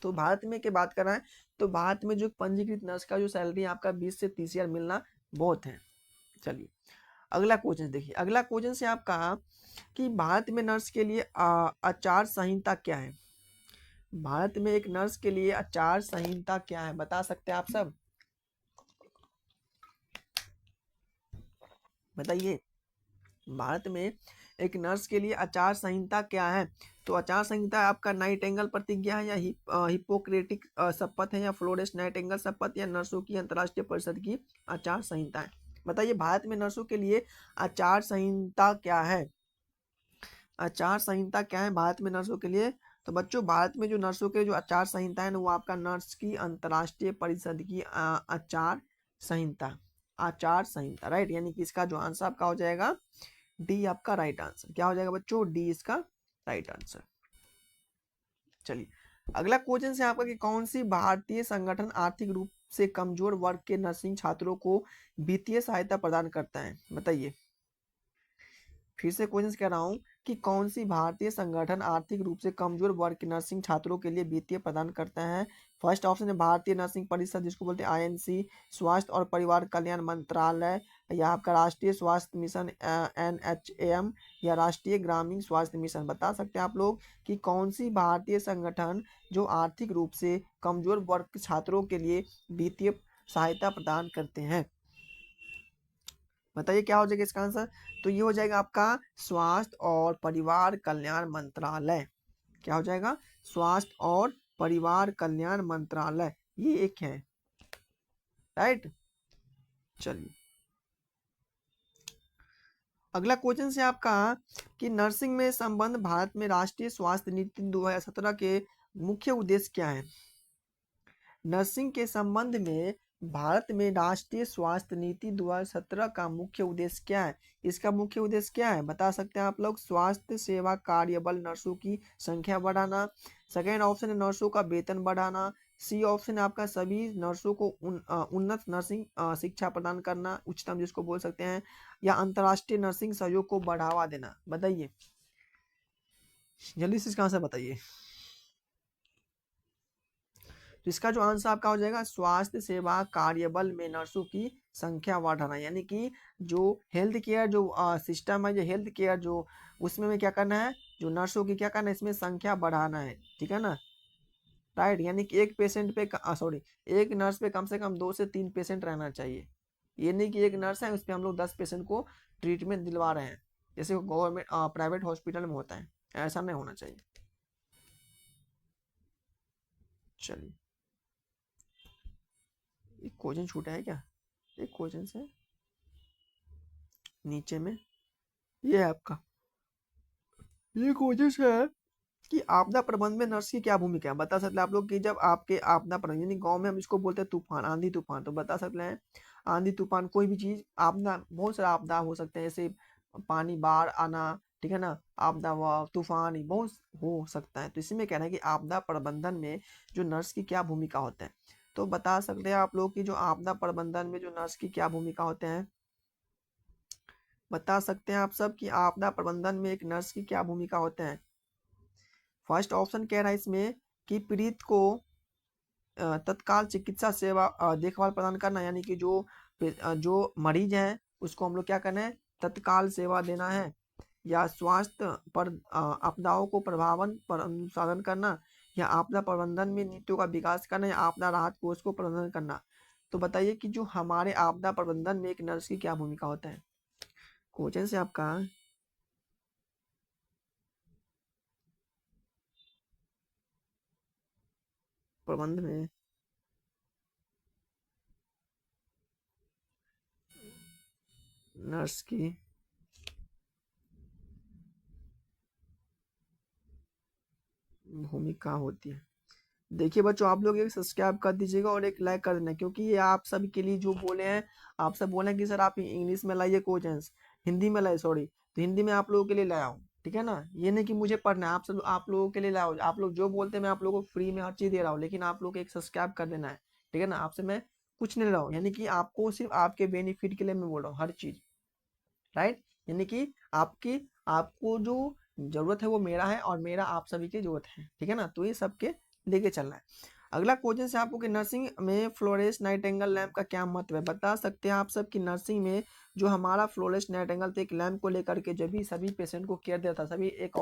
तो भारत में की बात कर रहे हैं, तो भारत में जो पंजीकृत नर्स का जो सैलरी है आपका 20 से 30 हज़ार मिलना बहुत है। चलिए अगला क्वेश्चन देखिए, अगला क्वेश्चन से आप कहा कि भारत में नर्स के लिए आचार संहिता क्या है। भारत में एक नर्स के लिए आचार संहिता क्या है, बता सकते हैं आप सब, बताइए। भारत में एक नर्स के लिए आचार संहिता क्या है। तो आचार संहिता आपका नाइटिंगेल प्रतिज्ञा है, या हिपोक्रेटिक शपथ है, या फ्लोरेंस नाइटिंगेल शपथ, या नर्सों की अंतर्राष्ट्रीय परिषद की आचार संहिता है। बताइए भारत में नर्सों के लिए आचार संहिता क्या है। आचार संहिता क्या है भारत में नर्सों के लिए। तो बच्चों भारत में जो नर्सों के जो आचार संहिता है ना, वो आपका नर्स की अंतर्राष्ट्रीय परिषद की आचार संहिता, आचार संहिता, राइट। यानी कि इसका जो आंसर आपका हो जाएगा डी, आपका राइट आंसर क्या हो जाएगा बच्चों, डी इसका राइट आंसर। चलिए अगला क्वेश्चन से आपका कि कौन सी भारतीय संगठन आर्थिक रूप से कमजोर वर्ग के नर्सिंग छात्रों को वित्तीय सहायता प्रदान करता है, बताइए। फिर से क्वेश्चन कह रहा हूँ कि कौन सी भारतीय संगठन आर्थिक रूप से कमजोर वर्ग के नर्सिंग छात्रों के लिए वित्तीय प्रदान करता है। फर्स्ट ऑप्शन है भारतीय नर्सिंग परिषद, जिसको बोलते हैं आईएनसी, स्वास्थ्य और परिवार कल्याण मंत्रालय, या आपका राष्ट्रीय स्वास्थ्य मिशन एनएचएम, या राष्ट्रीय ग्रामीण स्वास्थ्य मिशन। बता सकते हैं आप लोग कि कौन सी भारतीय संगठन जो आर्थिक रूप से कमजोर वर्ग के छात्रों के लिए वित्तीय सहायता प्रदान करते हैं, बताइए क्या हो जाएगा इसका आंसर। तो ये हो जाएगा आपका स्वास्थ्य और परिवार कल्याण मंत्रालय। क्या हो जाएगा, स्वास्थ्य और परिवार कल्याण मंत्रालय, ये एक है, राइट। चलिए अगला क्वेश्चन से आपका कि नर्सिंग में संबंध भारत में राष्ट्रीय स्वास्थ्य नीति 2017 के मुख्य उद्देश्य क्या है। नर्सिंग के संबंध में भारत में राष्ट्रीय स्वास्थ्य नीति 2017 का मुख्य उद्देश्य क्या है। इसका मुख्य उद्देश्य क्या है बता सकते हैं आप लोग। स्वास्थ्य सेवा कार्यबल नर्सों की संख्या बढ़ाना। सेकेंड ऑप्शन है नर्सों का वेतन बढ़ाना। सी ऑप्शन है आपका सभी नर्सों को उन्नत नर्सिंग शिक्षा प्रदान करना, उच्चतम जिसको बोल सकते हैं, या अंतर्राष्ट्रीय नर्सिंग सहयोग को बढ़ावा देना। बताइए जल्दी से इसका आंसर बताइए। तो इसका जो आंसर आपका हो जाएगा स्वास्थ्य सेवा कार्यबल में नर्सों की संख्या बढ़ाना, यानी कि जो हेल्थ केयर जो सिस्टम है, जो हेल्थ केयर जो उसमें में क्या करना है, जो नर्सों की क्या करना है, इसमें संख्या बढ़ाना है, ठीक है ना, राइट। यानी कि एक पेशेंट पे सॉरी एक नर्स पे कम से कम 2 से 3 पेशेंट रहना चाहिए। ये नहीं कि एक नर्स है उस पर हम लोग 10 पेशेंट को ट्रीटमेंट दिलवा रहे हैं, जैसे गवर्नमेंट प्राइवेट हॉस्पिटल में होता है, ऐसा नहीं होना चाहिए। चलिए एक क्वेश्चन छूटा है क्या, एक क्वेश्चन से नीचे में, ये है आपका, ये क्वेश्चन है कि आपदा प्रबंधन में नर्स की क्या भूमिका है। बता सकते हैं आप लोग कि जब आपके आपदा प्रबंधन, यानी गांव में हम इसको बोलते हैं तूफान, आंधी तूफान, तो बता सकते हैं आंधी तूफान कोई भी चीज आपदा, बहुत सारा आपदा हो सकते हैं, जैसे पानी बाढ़ आना, ठीक है ना, आपदा व तूफान बहुत हो सकता है। तो इसी में कहना है कि आपदा प्रबंधन में जो नर्स की क्या भूमिका होता है। तो बता सकते हैं आप लोग कि जो आपदा प्रबंधन में जो नर्स की क्या भूमिका होते हैं। बता सकते हैं आप सब कि आपदा प्रबंधन में एक नर्स की क्या भूमिका होते हैं। फर्स्ट ऑप्शन कह रहा है इसमें कि पीड़ित को तत्काल चिकित्सा सेवा देखभाल प्रदान करना, यानी कि जो मरीज है उसको हम लोग क्या करना है, तत्काल सेवा देना है, या स्वास्थ्य पर आपदाओं को प्रभावन पर अनुसाधन करना, या आपदा प्रबंधन में नीतियों का विकास करना, या आपदा राहत कोष को प्रबंधन करना। तो बताइए कि जो हमारे आपदा प्रबंधन में एक नर्स की क्या भूमिका होता है। क्वेश्चन से आपका प्रबंध में नर्स की भूमिका होती है। देखिए बच्चों, आप लोग एक सब्सक्राइब कर दीजिएगा और एक लाइक कर देना, क्योंकि ये आप सभी के लिए जो बोले हैं, आप सब बोले हैं कि सर आप इंग्लिश में लाइए क्वेश्चंस, हिंदी में लाइए, सॉरी, तो हिंदी में आप लोगों के लिए लाया हूँ, ठीक है ना। ये नहीं कि मुझे पढ़ना है, आप लोगों के लिए लाया हूँ। आप लोग जो बोलते हैं मैं आप लोगों को फ्री में हर चीज़ दे रहा हूँ, लेकिन आप लोग एक सब्सक्राइब कर देना है, ठीक है ना। आपसे मैं कुछ नहीं ले रहा हूँ, यानी कि आपको सिर्फ आपके बेनिफिट के लिए मैं बोल रहा हूँ हर चीज़, राइट। यानी कि आपकी आपको जो जरूरत है वो मेरा है, और मेरा आप सभी की जरूरत है, ठीक है ना। तो ये सबके लेके चलना है। अगला क्वेश्चन से आपको कि नर्सिंग में फ्लोरेंस नाइटिंगेल लैम्प का क्या महत्व है। बता सकते हैं आप सब कि नर्सिंग में जो हमारा फ्लोरेंस नाइटिंगेल थे, एक लैम्प को लेकर के जब भी सभी पेशेंट को केयर दे रहा था, सभी एक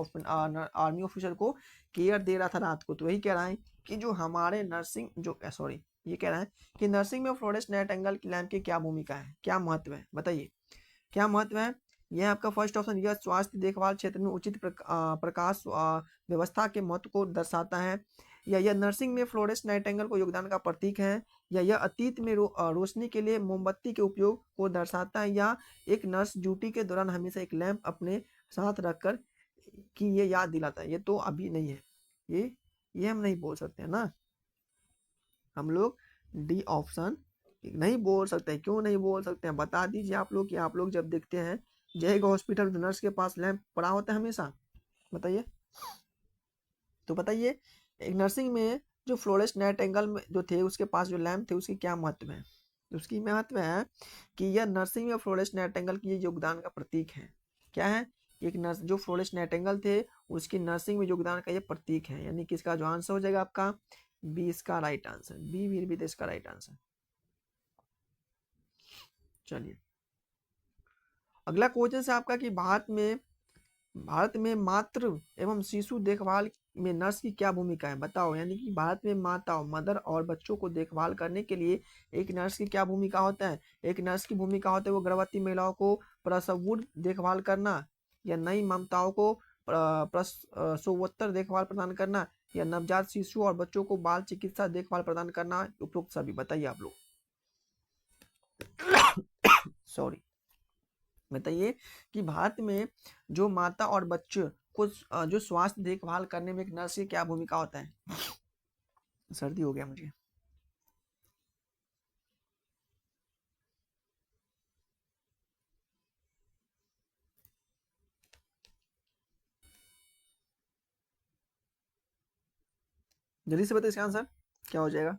आर्मी ऑफिसर को केयर दे रहा था रात को, तो वही कह रहा है कि जो हमारे नर्सिंग जो सॉरी ये कह रहा है कि नर्सिंग में फ्लोरेंस नाइटिंगेल की लैम्प की क्या भूमिका है, क्या महत्व है, बताइए क्या महत्व है। यह आपका फर्स्ट ऑप्शन, यह स्वास्थ्य देखभाल क्षेत्र में उचित प्रकाश व्यवस्था के महत्व को दर्शाता है, या यह नर्सिंग में फ्लोरेंस नाइटिंगेल को योगदान का प्रतीक है, या यह अतीत में रोशनी के लिए मोमबत्ती के उपयोग को दर्शाता है, या एक नर्स ड्यूटी के दौरान हमेशा एक लैंप अपने साथ रखकर कि ये याद दिलाता है। ये तो अभी नहीं है, ये हम नहीं बोल सकते हैं ना, हम लोग डी ऑप्शन नहीं बोल सकते। क्यों नहीं बोल सकते हैं, बता दीजिए आप लोग कि आप लोग जब देखते हैं जय हॉस्पिटल में नर्स के पास लैंप पड़ा होता है हमेशा, बताइए। तो बताइए एक नर्सिंग में जो फ्लोरेंस नाइटिंगेल में जो थे उसके पास जो लैंप थे उसकी क्या महत्व है। उसकी महत्व है कि यह नर्सिंग में फ्लोरेंस नाइटिंगेल की योगदान का प्रतीक है। क्या है, एक नर्स जो फ्लोरेंस नाइटिंगेल थे उसकी नर्सिंग में योगदान का ये प्रतीक है, यानी कि इसका जो आंसर हो जाएगा आपका बी, इसका right answer B will be इसका राइट आंसर। चलिए अगला क्वेश्चन है आपका कि भारत में मातृ एवं शिशु देखभाल में नर्स की क्या भूमिका है, बताओ। यानी कि भारत में माताओं मदर और बच्चों को देखभाल करने के लिए एक नर्स की क्या भूमिका होता है। एक नर्स की भूमिका होता है वो गर्भवती महिलाओं को प्रसवपूर्व देखभाल करना, या नई ममताओं को प्रसवोत्तर देखभाल प्रदान करना, या नवजात शिशु और बच्चों को बाल चिकित्सा देखभाल प्रदान करना, उपरोक्त सभी। बताइए आप लोग सॉरी बताइए कि भारत में जो माता और बच्चे को जो स्वास्थ्य देखभाल करने में एक नर्स की क्या भूमिका होता है। सर्दी हो गया मुझे। जल्दी से बताइए इसका आंसर क्या हो जाएगा।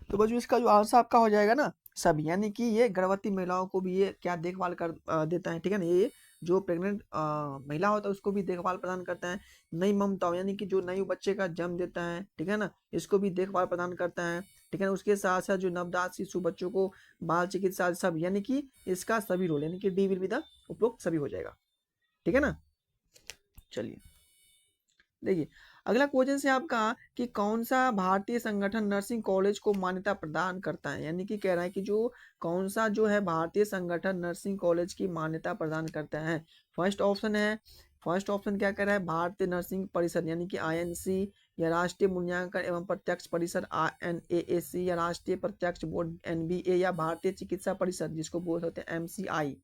तो बच्चों इसका जो आंसर आपका हो जाएगा ना सभी, यानी कि ये गर्भवती महिलाओं को भी ये क्या देखभाल कर देता है, ठीक है ना। ये जो प्रेग्नेंट महिला होता है उसको भी देखभाल प्रदान करता है। नई ममताओं यानी कि जो नई बच्चे का जन्म देता है, ठीक है ना, इसको भी देखभाल प्रदान करता है, ठीक है ना। उसके साथ साथ जो नवजात शिशु बच्चों को बाल चिकित्सा सब, यानी कि इसका सभी रोल, यानी कि डी विल बी द उपरोक्त सभी हो जाएगा, ठीक है ना। चलिए देखिए अगला क्वेश्चन से आपका कि कौन सा भारतीय संगठन नर्सिंग कॉलेज को मान्यता प्रदान करता है। यानी कि कह रहा है कि जो कौन सा जो है भारतीय संगठन नर्सिंग कॉलेज की मान्यता प्रदान करता है। फर्स्ट ऑप्शन है, फर्स्ट ऑप्शन क्या कह रहा है, भारतीय नर्सिंग परिषद यानी कि आईएनसी, या राष्ट्रीय मूल्यांकन एवं प्रत्यक्ष परिषद आरएनएएसी, या राष्ट्रीय प्रत्यक्ष बोर्ड एनबीए, या भारतीय चिकित्सा परिषद जिसको बोल सकते हैं एमसीआई।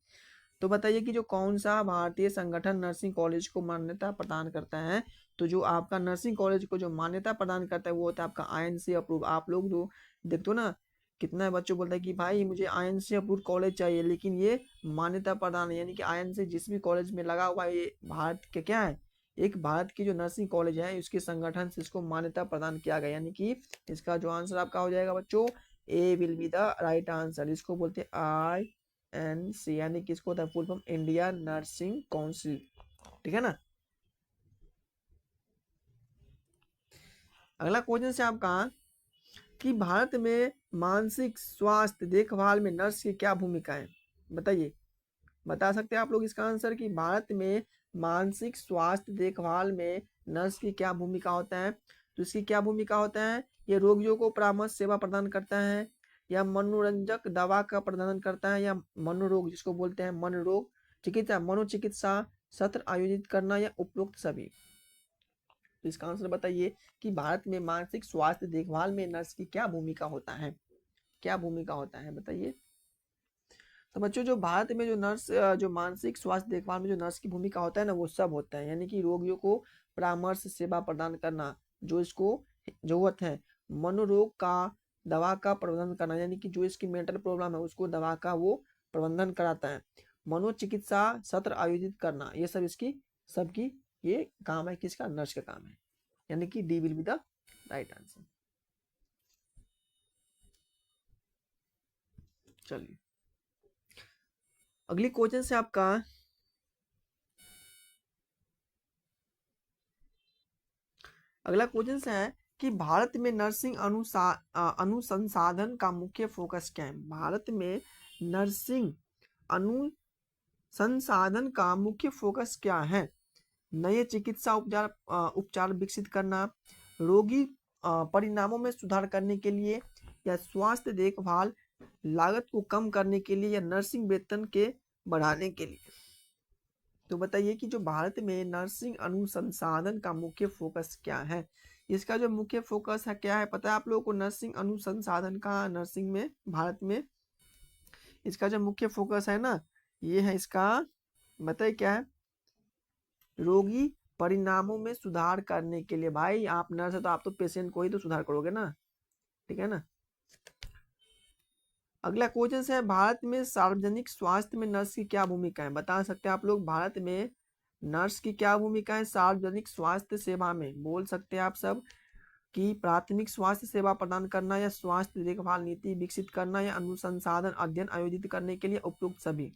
तो बताइए कि जो कौन सा भारतीय संगठन नर्सिंग कॉलेज को मान्यता प्रदान करता है। तो जो आपका नर्सिंग कॉलेज को जो मान्यता प्रदान करता है वो होता है आपका आईएनसी अप्रूव। आप लोग जो देखते हो ना कितना बच्चों बोलता है कि भाई मुझे आईएनसी अप्रूव कॉलेज चाहिए, लेकिन ये मान्यता प्रदान है, यानी कि आईएनसी जिस भी कॉलेज में लगा हुआ है ये भारत के क्या है, एक भारत की जो नर्सिंग कॉलेज है उसके संगठन से इसको मान्यता प्रदान किया गया। यानी कि इसका जो आंसर आपका हो जाएगा बच्चों A will be the right answer. इसको बोलते हैं आईएनसी, यानी कि इसको होता है full form India nursing council, ठीक है ना। अगला क्वेश्चन से आपका कि भारत में मानसिक स्वास्थ्य देखभाल में नर्स की क्या भूमिका है, बताइए। बता सकते हैं आप लोग इसका आंसर कि भारत में मानसिक स्वास्थ्य देखभाल में नर्स की क्या भूमिका होता है। तो इसकी क्या भूमिका होता है, ये रोगियों को परामर्श सेवा प्रदान करता है, या मनोरंजक दवा का प्रदान करता है, या मनोरोग जिसको बोलते हैं मनोरोग चिकित्सा मनोचिकित्सा सत्र आयोजित करना, या उपरोक्त सभी। तो इसका आंसर बताइए कि भारत में मानसिक स्वास्थ्य देखभाल में नर्स की क्या भूमिका होता है, क्या भूमिका होता है बताइए। तो बच्चों जो भारत में जो नर्स जो मानसिक स्वास्थ्य देखभाल में जो नर्स की भूमिका होता है ना, वो सब होता है, यानी कि रोगियों को परामर्श सेवा प्रदान करना, जो इसको जरूरत है, मनोरोग का दवा का प्रबंधन करना, यानी कि जो इसकी मेंटल प्रॉब्लम है उसको दवा का वो प्रबंधन कराता है, मनोचिकित्सा सत्र आयोजित करना, ये सब इसकी सबकी ये काम है, किसका, नर्स का काम है, यानी कि D will be the right answer. चलिए अगली क्वेश्चन से आपका, अगला क्वेश्चन है कि भारत में नर्सिंग अनुसंसाधन का मुख्य फोकस क्या है। भारत में नर्सिंग अनुसंसाधन का मुख्य फोकस क्या है। नए चिकित्सा उपचार विकसित करना, रोगी परिणामों में सुधार करने के लिए, या स्वास्थ्य देखभाल लागत को कम करने के लिए, या नर्सिंग वेतन के बढ़ाने के लिए। तो बताइए कि जो भारत में नर्सिंग अनुसंसाधन का मुख्य फोकस क्या है। इसका जो मुख्य फोकस है क्या है, पता है आप लोगों को, नर्सिंग अनुसंसाधन का नर्सिंग में भारत में इसका जो मुख्य फोकस है ना, ये है इसका, बताइए क्या है, रोगी परिणामों में सुधार करने के लिए। भाई आप नर्स है तो आप तो पेशेंट को ही तो सुधार करोगे ना, ठीक है ना। अगला क्वेश्चन है, भारत में सार्वजनिक स्वास्थ्य में नर्स की क्या भूमिका है। बता सकते हैं आप लोग, भारत में नर्स की क्या भूमिका है सार्वजनिक स्वास्थ्य सेवा में। बोल सकते हैं आप सब कि प्राथमिक स्वास्थ्य सेवा प्रदान करना, या स्वास्थ्य देखभाल नीति विकसित करना, या अनुसंसाधन अध्ययन आयोजित करने के लिए उपयुक्त सभी।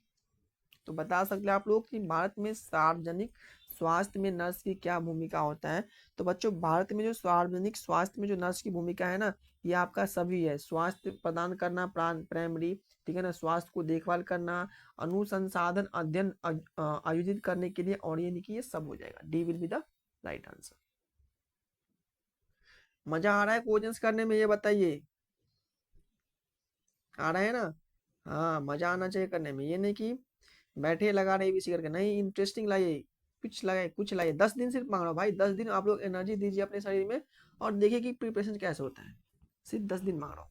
तो बता सकते हैं आप लोग कि भारत में सार्वजनिक स्वास्थ्य में नर्स की क्या भूमिका होता है। तो बच्चों भारत में जो सार्वजनिक स्वास्थ्य में जो नर्स की भूमिका है ना, ये आपका सभी है, स्वास्थ्य प्रदान करना प्राइमरी, ठीक है ना, स्वास्थ्य को देखभाल करना, अनुसंसाधन अध्ययन आयोजित करने के लिए, और ये नहीं, ये सब हो जाएगा, D will be the right answer. मजा आ रहा है क्वेश्चंस करने में, ये बताइए, आ रहा है ना। हाँ मजा आना चाहिए करने में, ये नहीं कि बैठे लगा रहे इसी करके, नहीं, इंटरेस्टिंग लाइए, कुछ लगाए, कुछ लाइए। 10 दिन सिर्फ मांग रहा हूँ भाई, 10 दिन आप लोग एनर्जी दीजिए अपने शरीर में, और देखिए कि प्रिपरेशन कैसे होता है। सिर्फ 10 दिन मांग रहा हूँ।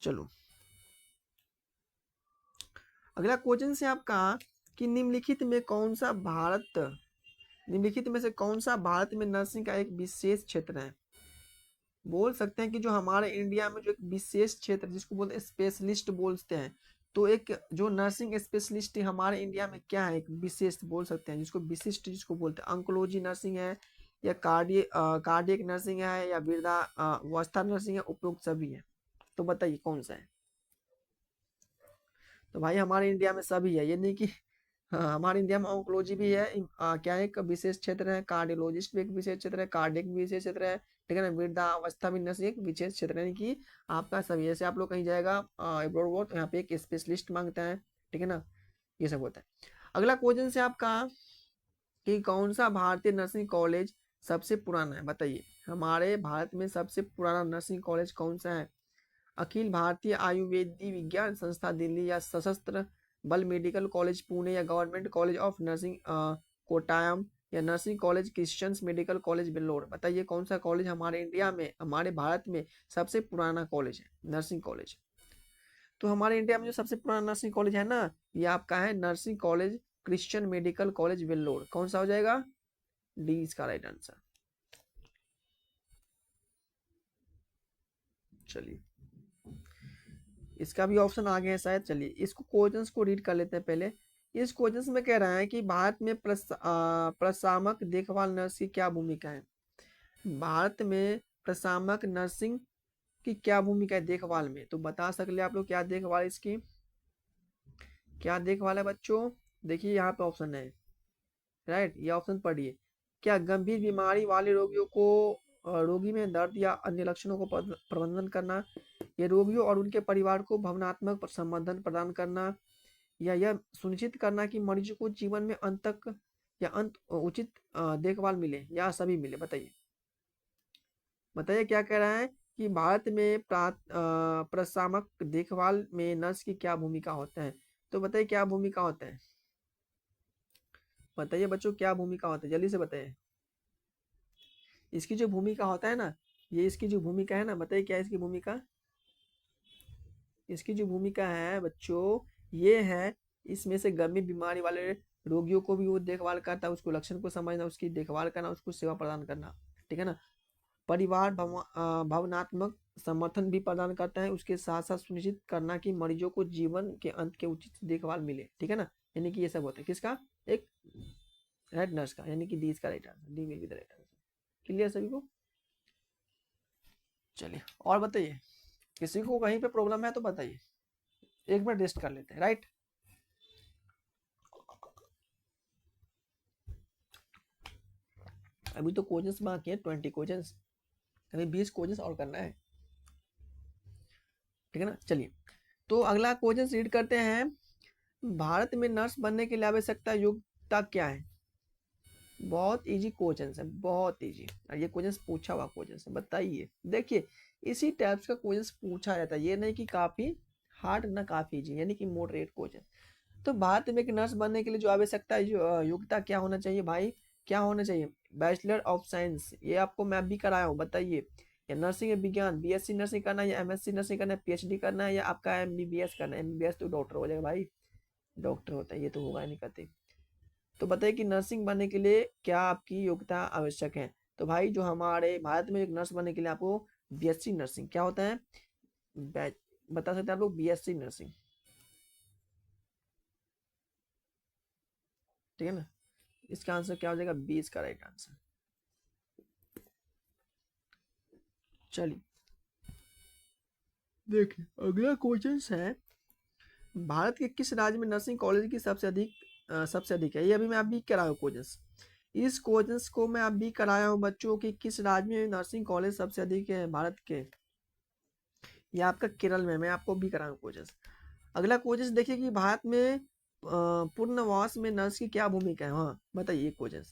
चलो अगला क्वेश्चन से आपका, कि निम्नलिखित में कौन सा भारत, निम्नलिखित में से कौन सा भारत में नर्सिंग का एक विशेष क्षेत्र है। बोल सकते हैं कि जो हमारे इंडिया में जो एक विशेष क्षेत्र जिसको बोलते हैं स्पेशलिस्ट बोलते हैं, तो एक जो नर्सिंग स्पेशलिस्ट हमारे इंडिया में क्या है, एक विशेष बोल सकते हैं जिसको विशिष्ट जिसको बोलते हैं, अंकोलॉजी नर्सिंग है, या कार्डियक नर्सिंग है, या वृद्धावस्था नर्सिंग है, उपयुक्त सभी है। तो बताइए कौन सा है। तो भाई हमारे इंडिया में सभी है, ये नहीं कि, हाँ हमारे इंडिया में ऑन्कोलॉजी भी है, क्या है, एक विशेष क्षेत्र है, कार्डियोलॉजिस्ट भी एक विशेष क्षेत्र है, कार्डियक भी विशेष क्षेत्र है, ठीक है ना, वृद्धावस्था भी नर्सिंग एक विशेष क्षेत्र है, यानी कि आपका सभी, जैसे आप लोग कहीं जाएगा अब्रॉड, यहाँ पे एक स्पेशलिस्ट मांगता है, ठीक है ना, ये सब होता है। अगला क्वेश्चन से आपका, कि कौन सा भारतीय नर्सिंग कॉलेज सबसे पुराना है। बताइए हमारे भारत में सबसे पुराना नर्सिंग कॉलेज कौन सा है। अखिल भारतीय आयुर्वेदी विज्ञान संस्था दिल्ली, या सशस्त्र बल मेडिकल कॉलेज पुणे, या government college of nursing Kottayam, या nursing college Christians medical college Vellore. बताइए कौन सा कॉलेज हमारे इंडिया में, हमारे भारत में सबसे पुराना कॉलेज है, नर्सिंग कॉलेज। तो हमारे इंडिया में जो सबसे पुराना नर्सिंग कॉलेज है ना, ये आपका है nursing college Christian medical college Vellore. कौन सा हो जाएगा, डी इसका राइट आंसर। चलिए इसका भी ऑप्शन आ गया है शायद। चलिए इसको क्वेश्चंस को रीड कर लेते हैं पहले। इस क्वेश्चंस में कह रहा है कि भारत में प्रशामक देखभाल नर्स की क्या भूमिका है। भारत में प्रशामक नर्सिंग की क्या भूमिका है देखभाल में। तो बता सकते आप लोग क्या देखभाल इसकी, क्या देखभाल है बच्चों। देखिए यहाँ पे ऑप्शन है, राइट, ये ऑप्शन पढ़िए। क्या गंभीर बीमारी वाले रोगियों को, रोगी में दर्द या अन्य लक्षणों को प्रबंधन करना, या रोगियों और उनके परिवार को भावनात्मक समर्थन प्रदान करना, या यह सुनिश्चित करना कि मरीज को जीवन में अंत तक या अंत उचित देखभाल मिले, या सभी मिले। बताइए बताइए क्या कह रहा है कि भारत में प्रशामक देखभाल में नर्स की क्या भूमिका होता है। तो बताइए क्या भूमिका होता है, बताइए बच्चों क्या भूमिका होता है, जल्दी से बताइए। इसकी जो भूमिका होता है ना, ये इसकी जो भूमिका है ना, बताइए क्या इसकी भूमिका। इसकी जो भूमिका है बच्चों, ये है, इसमें से गंभीर बीमारी वाले रोगियों को भी वो देखभाल करता है, उसको लक्षण को समझना, उसकी देखभाल करना, उसको सेवा प्रदान करना, ठीक है ना। परिवार भावनात्मक समर्थन भी प्रदान करता है, उसके साथ साथ सुनिश्चित करना कि मरीजों को जीवन के अंत के उचित देखभाल मिले, ठीक है ना। यानी कि ये सब होता है किसका, एक हेड नर्स का, यानी कि डी इसका right answer, D will be the right answer. Clear सभी को। चलिए और बताइए, किसी को कहीं पे प्रॉब्लम है तो बताइए, एक बार रेस्ट कर लेते हैं, राइट। अभी तो क्वेश्चंस बाकी है 20 क्वेश्चंस, अभी 20 क्वेश्चंस और करना है, ठीक है ना। चलिए तो अगला क्वेश्चन रीड करते हैं। भारत में नर्स बनने के लिए आवश्यकता योग्यता क्या है। बहुत इजी क्वेश्चन है, बहुत इजी, और ये क्वेश्चन पूछा हुआ क्वेश्चन है, बताइए। देखिए इसी टाइप्स का क्वेश्चन पूछा रहता है, ये नहीं कि काफी हार्ड ना काफी इजी, यानी कि मॉडरेट क्वेश्चन। तो भारत में एक नर्स बनने के लिए जो आवश्यकता है, जो योग्यता क्या होना चाहिए भाई, क्या होना चाहिए, बैचलर ऑफ साइंस, ये आपको मैं भी कराया हूँ, बताइए। या नर्सिंग विज्ञान, बीएससी नर्सिंग करना है, या एमएससी नर्सिंग करना है, पीएचडी करना है, या आपका एमबीबीएस करना है। एमबीबीएस तो डॉक्टर हो जाएगा भाई, डॉक्टर होता है, ये तो होगा नहीं कहते। तो बताइए कि नर्सिंग बनने के लिए क्या आपकी योग्यता आवश्यक है। तो भाई जो हमारे भारत में एक नर्स बनने के लिए आपको बीएससी नर्सिंग क्या होता है, बता सकते हैं आप लोग, बीएससी नर्सिंग, ठीक है ना। इसका आंसर क्या हो जाएगा, 20 का राइट आंसर। चलिए देखिए अगला क्वेश्चन है, भारत के किस राज्य में नर्सिंग कॉलेज की सबसे अधिक है। ये अभी मैं अभी कराया हूँ क्वेश्चन, इस क्वेश्चन को मैं अभी कराया हूँ बच्चों की, किस राज्य में नर्सिंग कॉलेज सबसे अधिक है भारत के। ये आपका केरल में, मैं आपको भी कराया हूँ क्वेश्चन। अगला क्वेश्चन देखिए कि भारत में पूर्णवास में नर्स की क्या भूमिका है। हाँ बताइए क्वेश्चन,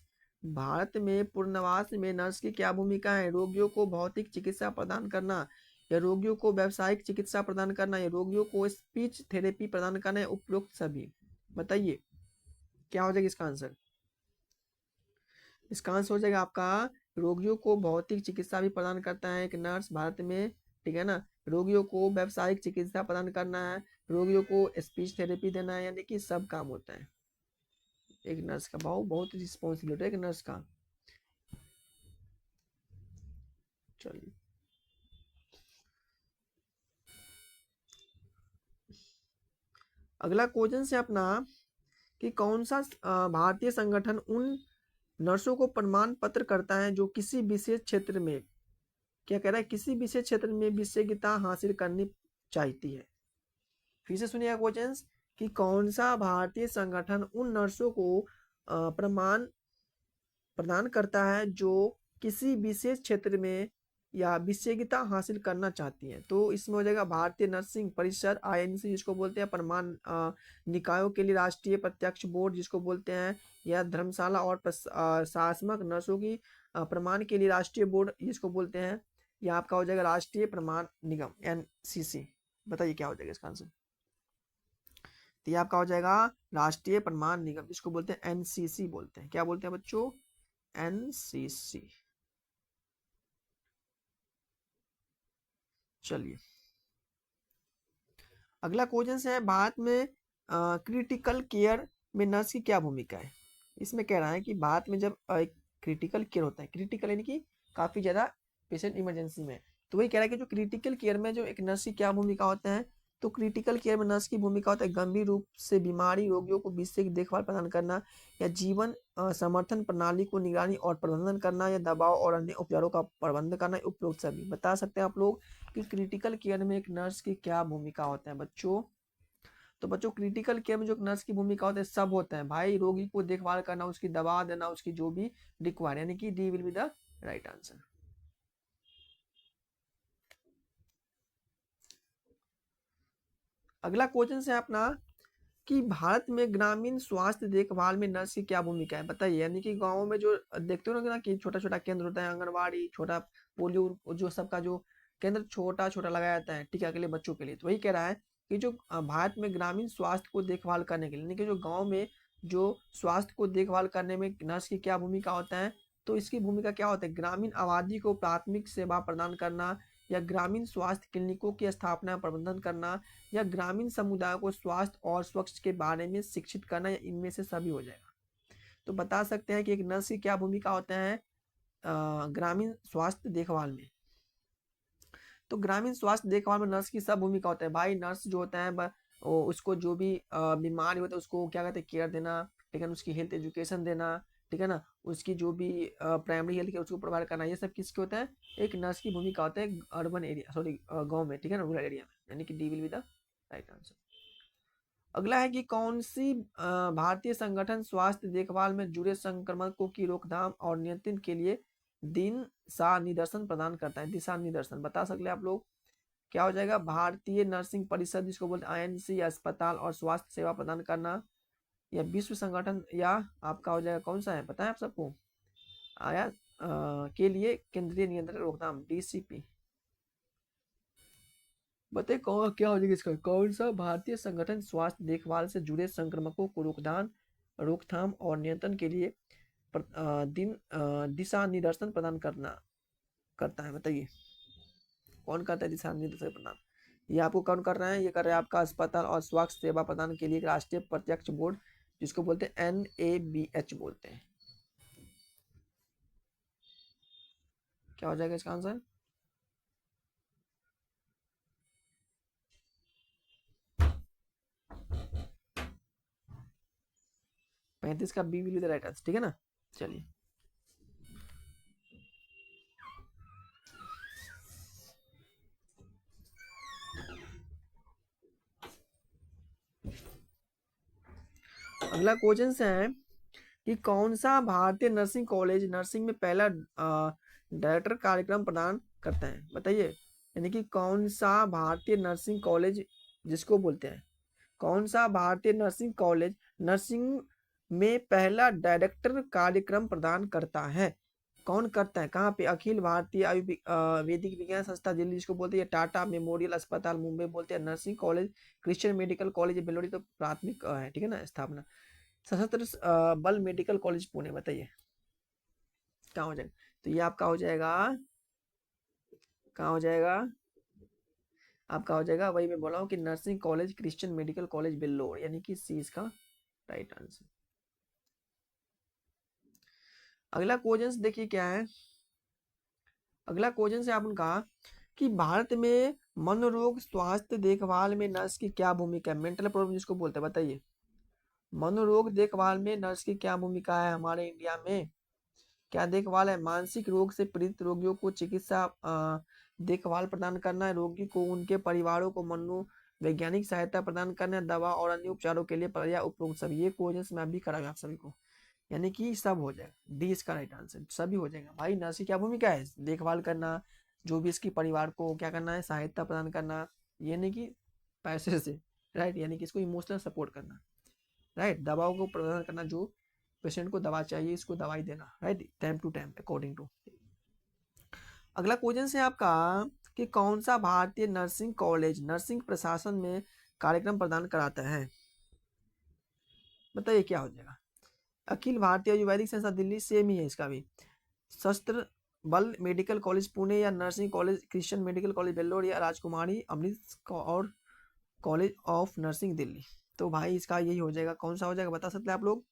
भारत में पूर्णवास में नर्स की क्या भूमिका है। रोगियों को भौतिक चिकित्सा प्रदान करना, या रोगियों को व्यावसायिक चिकित्सा प्रदान करना, या रोगियों को स्पीच थेरेपी प्रदान करना, या उपरोक्त सभी। बताइए क्या हो जाएगा इसका आंसर। इसका आंसर हो जाएगा आपका, रोगियों को भौतिक चिकित्सा भी प्रदान करता है एक नर्स भारत में, ठीक है ना। रोगियों को व्यावसायिक चिकित्सा प्रदान करना है, रोगियों को स्पीच थेरेपी देना है, यानी कि सब काम होता है एक नर्स का। बहुत रिस्पॉन्सिबिलिटी है एक नर्स का। चलिए अगला क्वेश्चन से अपना, कि कौन सा भारतीय संगठन उन नर्सों को प्रमाण पत्र करता है जो किसी विशेष क्षेत्र में, क्या कह रहा है, किसी विशेष क्षेत्र में विशेषज्ञता हासिल करनी चाहती है। फिर से सुनिए क्वेश्चन, कि कौन सा भारतीय संगठन उन नर्सों को प्रमाण प्रदान करता है जो किसी विशेष क्षेत्र में या विशेषज्ञता हासिल करना चाहती है। तो इसमें हो जाएगा भारतीय नर्सिंग परिषद, आईएनसी जिसको बोलते हैं, प्रमाण निकायों के लिए राष्ट्रीय प्रत्यक्ष बोर्ड जिसको बोलते हैं, या धर्मशाला और प्रशासक नर्सों की प्रमाण के लिए राष्ट्रीय बोर्ड जिसको बोलते हैं, या आपका हो जाएगा राष्ट्रीय प्रमाण निगम, एनसीसी। बताइए क्या हो जाएगा इसका आंसर। तो ये आपका हो जाएगा राष्ट्रीय प्रमाण निगम, जिसको बोलते हैं एनसीसी बोलते हैं। क्या बोलते हैं बच्चों, एनसीसी। चलिए अगला क्वेश्चन है, भारत में क्रिटिकल केयर में नर्स की क्या भूमिका है। इसमें कह रहा है कि भारत में जब एक क्रिटिकल केयर होता है, क्रिटिकल यानी कि काफी ज्यादा पेशेंट इमरजेंसी में, तो वही कह रहा है कि जो क्रिटिकल केयर में जो एक नर्स की क्या भूमिका होता है। तो क्रिटिकल केयर में नर्स की भूमिका होता है गंभीर रूप से बीमारी रोगियों को विशेष देखभाल प्रदान करना, या जीवन समर्थन प्रणाली को निगरानी और प्रबंधन करना, या दबाव और अन्य उपचारों का प्रबंध करना, उपरोक्त सभी। बता सकते हैं आप लोग कि क्रिटिकल केयर में एक नर्स की क्या भूमिका होता है बच्चों। तो बच्चों क्रिटिकल केयर में जो नर्स की भूमिका होता है सब होता है भाई, रोगी को देखभाल करना, उसकी दवा देना, उसकी जो भी रिक्वायर, यानी कि D will be the right answer. अगला क्वेश्चन है अपना, कि भारत में ग्रामीण स्वास्थ्य देखभाल में नर्स की क्या भूमिका है। बताइए, यानी कि गाँव में जो देखते हो ना कि छोटा छोटा केंद्र होता है, आंगनबाड़ी, छोटा पोलियो, जो सबका जो केंद्र छोटा छोटा लगाया जाता है टीका के लिए बच्चों के लिए। तो वही कह रहा है कि जो भारत में ग्रामीण स्वास्थ्य को देखभाल करने के लिए, यानी कि जो गाँव में जो स्वास्थ्य को देखभाल करने में नर्स की क्या भूमिका होता है। तो इसकी भूमिका क्या होता है, ग्रामीण आबादी को प्राथमिक सेवा प्रदान करना, या ग्रामीण स्वास्थ्य क्लिनिकों की स्थापना प्रबंधन करना, या ग्रामीण समुदाय को स्वास्थ्य और स्वच्छता के बारे में शिक्षित करना, या इनमें से सभी हो जाएगा। तो बता सकते हैं कि एक नर्स की क्या भूमिका होता है ग्रामीण स्वास्थ्य देखभाल में। तो ग्रामीण स्वास्थ्य देखभाल में नर्स की सब भूमिका होता है भाई। नर्स जो होता है उसको जो भी बीमारी होता है उसको क्या कहते हैं केयर देना, ठीक है ना, उसकी हेल्थ एजुकेशन देना, ठीक है ना, उसकी जो भी प्राइमरी हेल्थ केयर उसको प्रोवाइड करना, ये सब किसके होता है, एक नर्स की भूमिका होता है अर्बन एरिया, सॉरी गाँव में, ठीक है ना, रूरल एरिया में, यानी कि D will be the right answer. अगला है कि कौन सी भारतीय संगठन स्वास्थ्य देखभाल में जुड़े संक्रमणों की रोकथाम और नियंत्रण के लिए दिशा निर्देशन प्रदान करता है। दिशा निर्देशन बता सकते हैं आप लोग, क्या हो जाएगा, भारतीय नर्सिंग परिषद जिसको बोलते हैं आईएनसी, अस्पताल और स्वास्थ्य सेवा प्रदान करना, या विश्व संगठन, या आपका हो जाएगा कौन सा है पता है आप सबको, आया के लिए केंद्रीय नियंत्रण रोकथाम डीसीपी। बताइए कौन क्या हो जाएगा इसका, कौन सा भारतीय संगठन स्वास्थ्य देखभाल से जुड़े संक्रमणों को रोकथाम और नियंत्रण के लिए दिशा निर्देशन प्रदान करता है, बताइए कौन करता है दिशा निर्देशन प्रदान। ये आपको कौन कर रहा है, ये कर रहा है आपका अस्पताल और स्वास्थ्य सेवा प्रदान के लिए राष्ट्रीय प्रत्यक्ष बोर्ड, जिसको बोलते हैं NABH बोलते हैं। क्या हो जाएगा इसका आंसर, पैंतीस का B will be the right answer, ठीक है ना। चलिए अगला क्वेश्चन है कि कौन सा भारतीय नर्सिंग कॉलेज नर्सिंग में पहला डायरेक्टर कार्यक्रम प्रदान करता है, बताइए। यानी कि कौन सा भारतीय नर्सिंग कॉलेज जिसको बोलते हैं, कौन सा भारतीय नर्सिंग कॉलेज नर्सिंग में पहला डायरेक्टर कार्यक्रम प्रदान करता है, कौन करता है, कहाँ पे, अखिल भारतीय वैदिक विज्ञान संस्था दिल्ली जिसको बोलते हैं, टाटा मेमोरियल अस्पताल मुंबई बोलते हैं, nursing college Christian medical college बेलोडी तो प्राथमिक है, ठीक है ना, स्थापना, सशस्त्र बल मेडिकल कॉलेज पुणे, बताइए कहाँ हो जाएगा। तो ये आपका हो जाएगा, कहाँ हो जाएगा, आपका हो जाएगा वही मैं बोला हूँ कि nursing college Christian medical college Vellore, यानी कि सी इसका राइट आंसर। अगला क्वेश्चन देखिए क्या है, अगला क्वेश्चन से आपने कहा कि भारत में मनोरोग स्वास्थ्य देखभाल में नर्स की क्या भूमिका है, मेंटल प्रॉब्लम जिसको बोलते हैं, बताइए मनोरोग देखभाल में नर्स की क्या भूमिका है हमारे इंडिया में, क्या देखभाल है, मानसिक रोग से पीड़ित रोगियों को चिकित्सा देखभाल प्रदान करना है, रोगी को उनके परिवारों को मनोवैज्ञानिक सहायता प्रदान करना है, दवा और अन्य उपचारों के लिए पर्याप्त उपयोग, सब ये क्वेश्चन मैं अभी कराऊंगा आप सभी को, यानी कि सब हो जाएगा, डी इसका राइट आंसर, सभी हो जाएगा भाई। नर्स की क्या भूमिका है, देखभाल करना, जो भी इसकी परिवार को क्या करना है, सहायता प्रदान करना, ये नहीं कि पैसे से, राइट, यानी कि इसको इमोशनल सपोर्ट करना, राइट, दवाओं को प्रदान करना, जो पेशेंट को दवा चाहिए इसको दवाई देना, right, time to time according to. अगला क्वेश्चन है आपका कि कौन सा भारतीय नर्सिंग कॉलेज नर्सिंग प्रशासन में कार्यक्रम प्रदान कराता है, बताइए क्या हो जाएगा, अखिल भारतीय आयुर्वेदिक संस्था दिल्ली सेम ही है इसका भी, शस्त्र बल मेडिकल कॉलेज पुणे, या nursing college Christian medical college Vellore, या राजकुमारी अमृत और कॉलेज ऑफ नर्सिंग दिल्ली। तो भाई इसका यही हो जाएगा, कौन सा हो जाएगा बता सकते हैं आप लोग,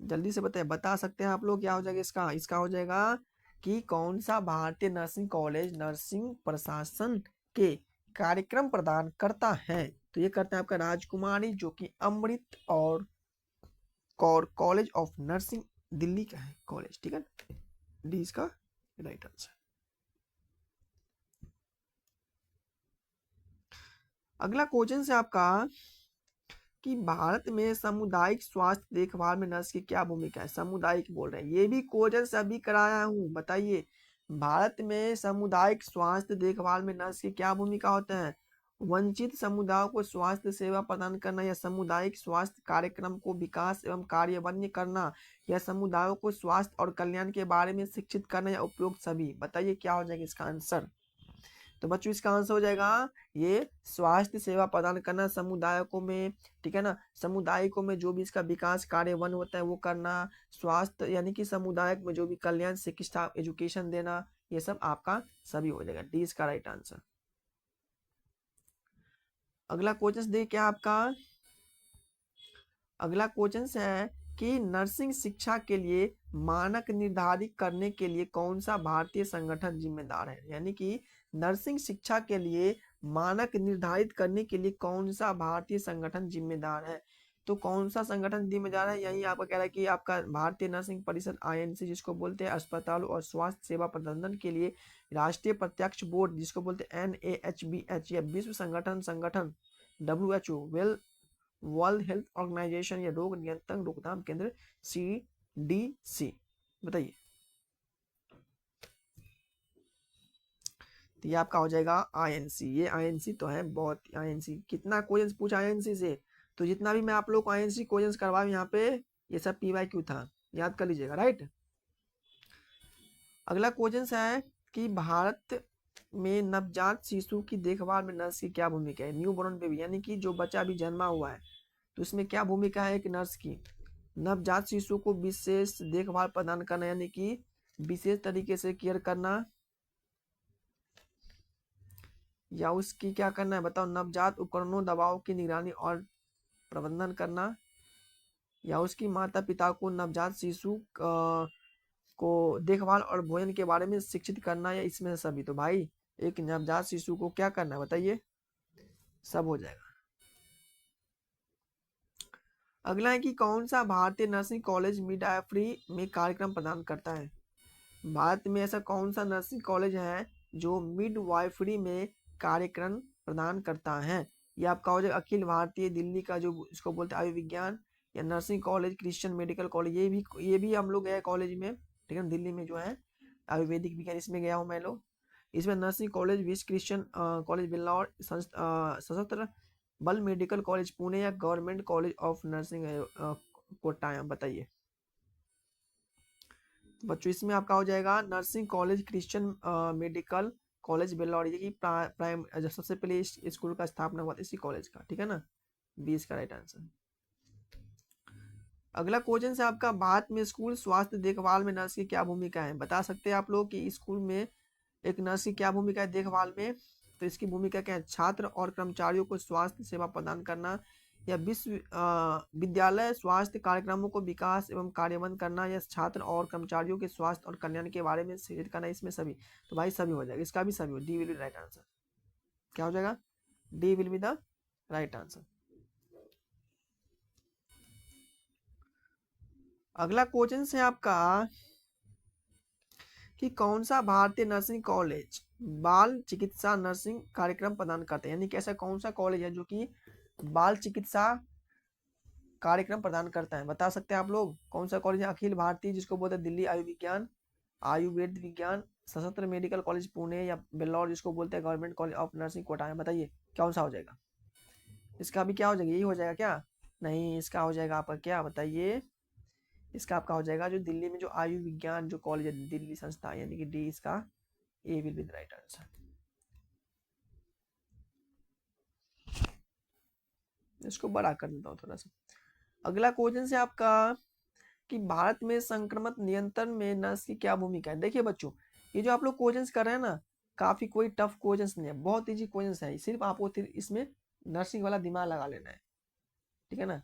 जल्दी से बताइए, बता सकते हैं आप लोग क्या हो जाएगा इसका, इसका हो जाएगा कि कौन सा भारतीय नर्सिंग कॉलेज नर्सिंग प्रशासन के कार्यक्रम प्रदान करता है, तो ये करता है आपका राजकुमारी, जो कि अमृत और कॉलेज ऑफ नर्सिंग दिल्ली का है कॉलेज, ठीक है, डी इसका राइट आंसर। अगला क्वेश्चन से आपका कि भारत में सामुदायिक स्वास्थ्य देखभाल में नर्स की क्या भूमिका है, सामुदायिक बोल रहे हैं, ये भी क्वेश्चन सभी कराया हूँ, बताइए भारत में सामुदायिक स्वास्थ्य देखभाल में नर्स की क्या भूमिका होता है, वंचित समुदायों को स्वास्थ्य सेवा प्रदान करना, या सामुदायिक स्वास्थ्य कार्यक्रम को विकास एवं कार्यान्वयन करना, या समुदायों को स्वास्थ्य और कल्याण के बारे में शिक्षित करना, या उपयोग सभी, बताइए क्या हो जाएगा इसका आंसर। तो बच्चों इसका आंसर हो जाएगा ये स्वास्थ्य सेवा प्रदान करना समुदायों में, ठीक है ना, समुदायों में जो भी इसका विकास कार्य वन होता है वो करना, स्वास्थ्य यानी कि समुदाय में जो भी कल्याण शिक्षा एजुकेशन देना, ये सब आपका सभी हो जाएगा, डी इसका राइट आंसर। अगला क्वेश्चन देखिए क्या आपका, अगला क्वेश्चन है कि नर्सिंग शिक्षा के लिए मानक निर्धारित करने के लिए कौन सा भारतीय संगठन जिम्मेदार है। यानी कि नर्सिंग शिक्षा के लिए मानक निर्धारित करने के लिए कौन सा भारतीय संगठन जिम्मेदार है। तो कौन सा संगठन जिम्मेदार है, यही आपका कह रहा है कि आपका भारतीय नर्सिंग परिषद आईएनसी, जिसको बोलते हैं अस्पताल और स्वास्थ्य सेवा प्रबंधन के लिए राष्ट्रीय प्रत्यक्ष बोर्ड, जिसको बोलते हैं NAHBH, या विश्व संगठन WHO, वर्ल्ड हेल्थ ऑर्गेनाइजेशन या रोग नियंत्रण रोकथाम केंद्र CDC। बताइए, तो ये आपका हो जाएगा आईएनसी। ये आईएनसी तो है बहुत, आईएनसी कितना क्वेश्चन पूछा आईएनसी से, तो जितना भी मैं आप लोग को आईएनसी क्वेश्चन करवाऊं यहाँ पे, ये सब PYQ था, याद कर लीजिएगा, राइट। अगला क्वेश्चन है कि भारत में नवजात शिशु की देखभाल में नर्स की क्या भूमिका है। न्यू बॉर्न बेबी, यानी कि जो बच्चा अभी जन्मा हुआ है, तो इसमें क्या भूमिका है एक नर्स की। नवजात शिशु को विशेष देखभाल प्रदान करना, यानी कि विशेष तरीके से केयर करना, या उसकी क्या करना है बताओ, नवजात उपकरणों दवाओं की निगरानी और प्रबंधन करना, या उसकी माता पिता को नवजात शिशु को देखभाल और भोजन के बारे में शिक्षित करना, या इसमें से सभी। तो भाई एक नवजात शिशु को क्या करना है बताइए, सब हो जाएगा। अगला है कि कौन सा भारतीय नर्सिंग कॉलेज मिडवाइफरी में कार्यक्रम प्रदान करता है। भारत में ऐसा कौन सा नर्सिंग कॉलेज है जो मिडवाइफरी में कार्यक्रम प्रदान करता है। ये आपका हो जाएगा अखिल भारतीय दिल्ली का, जो इसको बोलते हैं आयुर्विज्ञान या nursing college, Christian medical college, ये भी हम लोग गए कॉलेज में, ठीक है, दिल्ली में जो है आयुर्वेदिक विज्ञान, इसमें गया हूँ मैं लोग। इसमें नर्सिंग कॉलेज विश्व क्रिश्चियन कॉलेज बिल्लौर, सशस्त्र बल मेडिकल कॉलेज पुणे, या government college of nursing Kottayam. बताइए बच्चों, इसमें आपका हो जाएगा nursing college Christian medical college Vellore, ये प्राइम जब सबसे पहले इस स्कूल का स्थापना हुआ इसी कॉलेज का, ठीक है ना, 20 का राइट आंसर। अगला क्वेश्चन है आपका, भारत में स्कूल स्वास्थ्य देखभाल में नर्स की क्या भूमिका है। बता सकते हैं आप लोग कि स्कूल में एक नर्स की क्या भूमिका है देखभाल में। तो इसकी भूमिका क्या है, छात्र और कर्मचारियों को स्वास्थ्य सेवा प्रदान करना, या विद्यालय स्वास्थ्य कार्यक्रमों को विकास एवं कार्यान्वयन करना, या छात्र और कर्मचारियों के स्वास्थ्य और कल्याण के बारे में शिक्षित करना, इसमें सभी। तो भाई सभी हो जाएगा, इसका भी सभी हो, D will be right answer. क्या हो जाएगा, D will be the right answer. अगला क्वेश्चन है आपका कि कौन सा भारतीय नर्सिंग कॉलेज बाल चिकित्सा नर्सिंग कार्यक्रम प्रदान करते हैं। यानी कि ऐसा कौन सा कॉलेज है जो कि बाल चिकित्सा कार्यक्रम प्रदान करता है। बता सकते हैं आप लोग कौन सा कॉलेज है। अखिल भारतीय, जिसको बोलते हैं दिल्ली आयुर्विज्ञान, आयुर्वेद विज्ञान, सशस्त्र मेडिकल कॉलेज पुणे, या बेल्लौर, जिसको बोलते हैं government college of nursing Kota. बताइए कौन सा हो जाएगा, इसका भी क्या हो जाएगा, यही हो जाएगा क्या, नहीं इसका हो जाएगा आपका क्या बताइए, इसका आपका हो जाएगा जो दिल्ली में जो आयुर्विज्ञान जो कॉलेज है दिल्ली संस्था, यानी कि डी इसका A will be the right answer. इसको बड़ा कर देता हूँ थोड़ा सा। अगला क्वेश्चन है आपका कि भारत में संक्रमण नियंत्रण में नर्स की क्या भूमिका है। देखिए बच्चों, ये जो आप लोग क्वेश्चंस कर रहे हैं ना, काफी कोई टफ क्वेश्चंस नहीं है, बहुत इजी क्वेश्चंस है। सिर्फ आपको इसमें नर्सिंग वाला दिमाग लगा लेना है, ठीक है ना।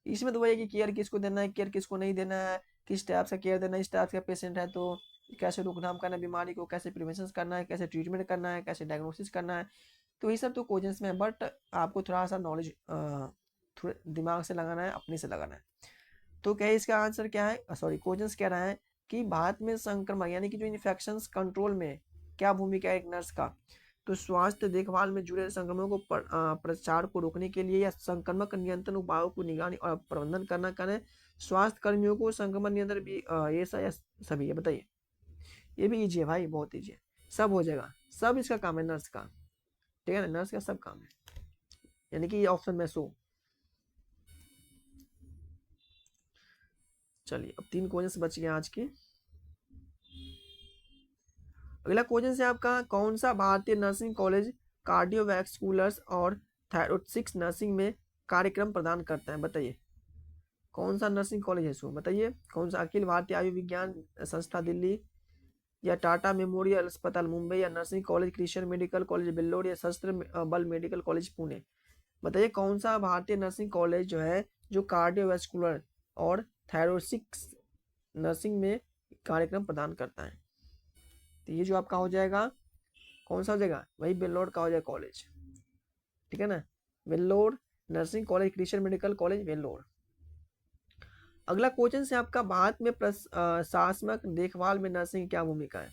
इसमें तो वही है कि केयर किसको देना है, केयर किसको नहीं देना है, किस टाइप का केयर देना है, इस टाइप का पेशेंट है तो कैसे रोकथाम करना है बीमारी को, कैसे प्रिवेंशन करना है, कैसे ट्रीटमेंट करना है, कैसे डायग्नोसिस करना है। तो ये सब तो क्वेश्चंस में है, बट आपको थोड़ा सा नॉलेज थोड़े दिमाग से लगाना है, अपने से लगाना है। तो क्या इसका आंसर क्या है, सॉरी क्वेश्चंस कह रहा है कि भारत में संक्रमण यानी कि जो इन्फेक्शन कंट्रोल में क्या भूमिका है एक नर्स का। तो स्वास्थ्य देखभाल में जुड़े संक्रमणों को प्रसार को रोकने के लिए या संक्रमण नियंत्रण उपायों को निगरानी और प्रबंधन करना करें, स्वास्थ्य कर्मियों को संक्रमण नियंत्रण भी ये सभी है। बताइए, ये भी इजी है भाई, बहुत इजी है, सब हो जाएगा, सब इसका काम है नर्स का, ठीक है ना, नर्स का सब काम है, यानी कि ये ऑप्शन में सो। चलिए अब 3 क्वेश्चन बच गए आज के। अगला क्वेश्चन है आपका, कौन सा भारतीय नर्सिंग कॉलेज कार्डियोवैस्कुलर्स और थायरोइडिक्स नर्सिंग में कार्यक्रम प्रदान करता है। बताइए कौन सा नर्सिंग कॉलेज है सो, बताइए कौन सा। अखिल भारतीय आयुर्विज्ञान संस्था दिल्ली, या टाटा मेमोरियल अस्पताल मुंबई, या nursing college Christian medical college Vellore, या शस्त्र बल मेडिकल कॉलेज पुणे। बताइए कौन सा भारतीय नर्सिंग कॉलेज जो है जो कार्डियोवैस्कुलर और थायरोसिक नर्सिंग में कार्यक्रम प्रदान करता है। तो ये जो आपका हो जाएगा कौन सा हो जाएगा, वही बेल्लोर का हो जाएगा कॉलेज, ठीक है ना, Vellore nursing college Christian medical college Vellore. अगला क्वेश्चन से आपका भारत में प्रशासनिक देखभाल में नर्सिंग की क्या भूमिका है।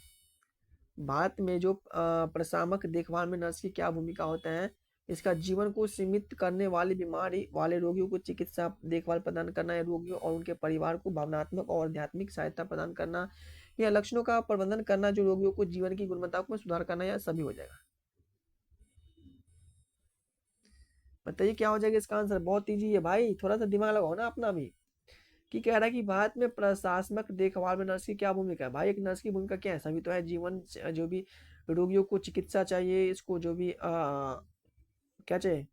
भारत में जो प्रशासनिक देखभाल में नर्स की क्या भूमिका होता है, इसका जीवन को सीमित करने वाली बीमारी वाले रोगियों को चिकित्सा देखभाल प्रदान करना है, रोगियों और उनके परिवार को भावनात्मक और आध्यात्मिक सहायता प्रदान करना, या लक्षणों का प्रबंधन करना जो रोगियों को जीवन की गुणवत्ता में सुधार करना, या सभी हो जाएगा। बताइए क्या हो जाएगा इसका आंसर। बहुत ईजी है भाई, थोड़ा सा दिमाग लगाओ ना अपना भी। कि कह रहा है कि भारत में प्रशासनिक देखभाल में नर्स की क्या भूमिका है। भाई एक नर्स की भूमिका क्या है, सभी तो है, जीवन जो भी रोगियों को चिकित्सा चाहिए, इसको जो भी क्या चाहिए,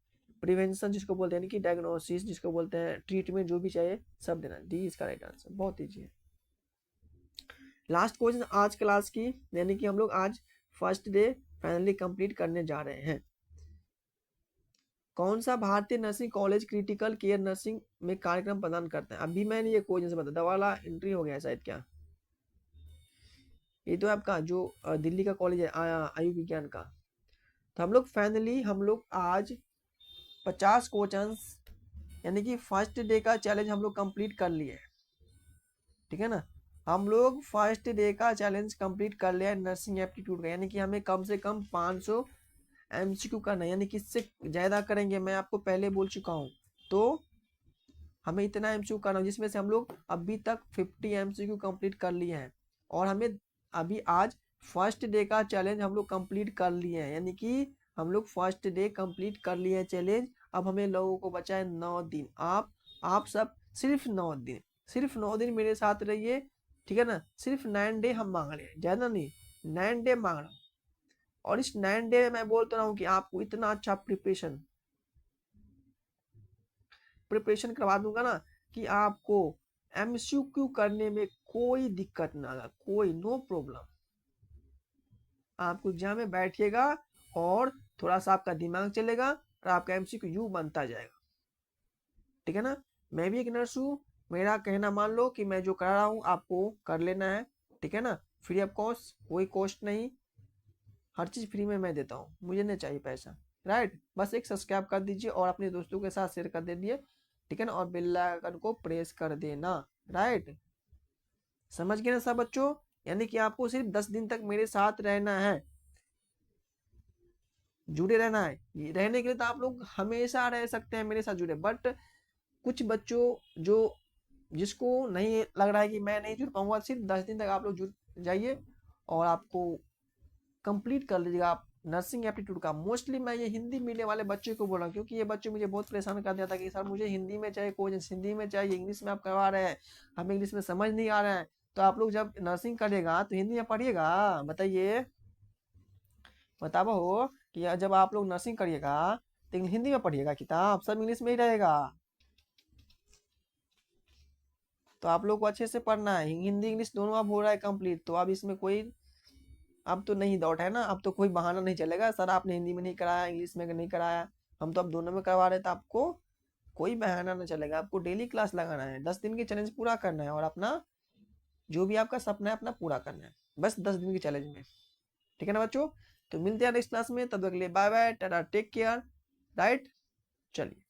प्रिवेंशन जिसको बोलते हैं, यानी कि डायग्नोसिस जिसको बोलते हैं, ट्रीटमेंट जो भी चाहिए सब देना। डी इसका राइट आंसर, बहुत ईजी है। लास्ट क्वेश्चन आज क्लास की, यानी कि हम लोग आज फर्स्ट डे फाइनली कंप्लीट करने जा रहे हैं। कौन सा भारतीय nursing college critical care nursing में कार्यक्रम प्रदान करता है। अभी मैंने ये क्वेश्चन से बता, दवाला एंट्री हो गया शायद क्या, ये तो आपका जो दिल्ली का कॉलेज है आयु विज्ञान का। तो हम लोग फाइनली हम लोग आज 50 क्वेश्चंस यानी कि फर्स्ट डे का चैलेंज हम लोग कंप्लीट कर लिए, ठीक है ना। हम लोग फर्स्ट डे का चैलेंज कंप्लीट कर लिया नर्सिंग एप्टीट्यूड का, यानी कि हमें कम से कम 500 MCQ करना है, यानी कि इससे ज़्यादा करेंगे, मैं आपको पहले बोल चुका हूँ। तो हमें इतना MCQ करना है, जिसमें से हम लोग अभी तक 50 MCQ कंप्लीट कर लिए हैं, और हमें अभी आज फर्स्ट डे का चैलेंज हम लोग कंप्लीट कर लिए हैं, यानी कि हम लोग फर्स्ट डे कंप्लीट कर लिए हैं चैलेंज। अब हमें लोगों को बचा है 9 दिन। आप सब सिर्फ 9 दिन, सिर्फ 9 दिन मेरे साथ रहिए, ठीक है ना। सिर्फ 9 डे हम मांग रहे हैं, ज़्यादा नहीं, 9 डे मांग रहा हूँ। और इस 9 डे में मैं बोलता रहा हूँ कि आपको इतना अच्छा प्रिपरेशन करवा दूंगा ना कि आपको MCQ करने में कोई दिक्कत ना आएगा, कोई नो प्रॉब्लम। आपको एग्जाम में बैठिएगा और थोड़ा सा आपका दिमाग चलेगा और आपका MCQ बनता जाएगा, ठीक है ना। मैं भी एक नर्स हूँ, मेरा कहना मान लो कि मैं जो कर रहा हूँ आपको कर लेना है, ठीक है ना। फ्री ऑफ कॉस्ट, कोई कॉस्ट नहीं, हर चीज़ फ्री में मैं देता हूँ, मुझे नहीं चाहिए पैसा, राइट। बस एक सब्सक्राइब कर दीजिए और अपने दोस्तों के साथ शेयर कर दीजिए, ठीक है ना, और बेल आइकन को प्रेस कर देना, राइट। समझ गए ना सब बच्चों। यानी कि आपको सिर्फ 10 दिन तक मेरे साथ रहना है, जुड़े रहना है। ये रहने के लिए तो आप लोग हमेशा रह सकते हैं मेरे साथ जुड़े, बट कुछ बच्चों जो जिसको नहीं लग रहा है कि मैं नहीं जुड़ पाऊंगा, सिर्फ 10 दिन तक आप लोग जुड़ जाइए और आपको कंप्लीट कर लीजिएगा आप नर्सिंग एप्टीट्यूड का। मोस्टली मैं ये हिंदी मीडियम वाले बच्चों को बोल रहा हूँ, क्योंकि ये बच्चे मुझे बहुत परेशान कर दिया था कि सर मुझे हिंदी में चाहिए कोचिंग, हिंदी में चाहिए, इंग्लिश में आप करवा रहे हैं, हमें इंग्लिश में समझ नहीं आ रहा है। तो आप लोग जब नर्सिंग करिएगा तो हिंदी में पढ़िएगा, बताइए, बताबो हो कि जब आप लोग नर्सिंग करिएगा तो हिंदी में पढ़िएगा, किताब सब इंग्लिश में ही रहेगा। तो आप लोग को अच्छे से पढ़ना है, हिंदी इंग्लिश दोनों अब हो रहा है कंप्लीट। तो अब इसमें कोई अब तो नहीं डाउट है ना, अब तो कोई बहाना नहीं चलेगा सर आपने हिंदी में नहीं कराया, इंग्लिश में नहीं कराया, हम तो अब दोनों में करवा रहे थे। आपको कोई बहाना नहीं चलेगा, आपको डेली क्लास लगाना है, 10 दिन की चैलेंज पूरा करना है, और अपना जो भी आपका सपना है अपना पूरा करना है, बस 10 दिन की चैलेंज में, ठीक है ना बच्चों। तो मिलते हैं नेक्स्ट क्लास में, तब तक के लिए bye bye tata, take care, right. चलिए।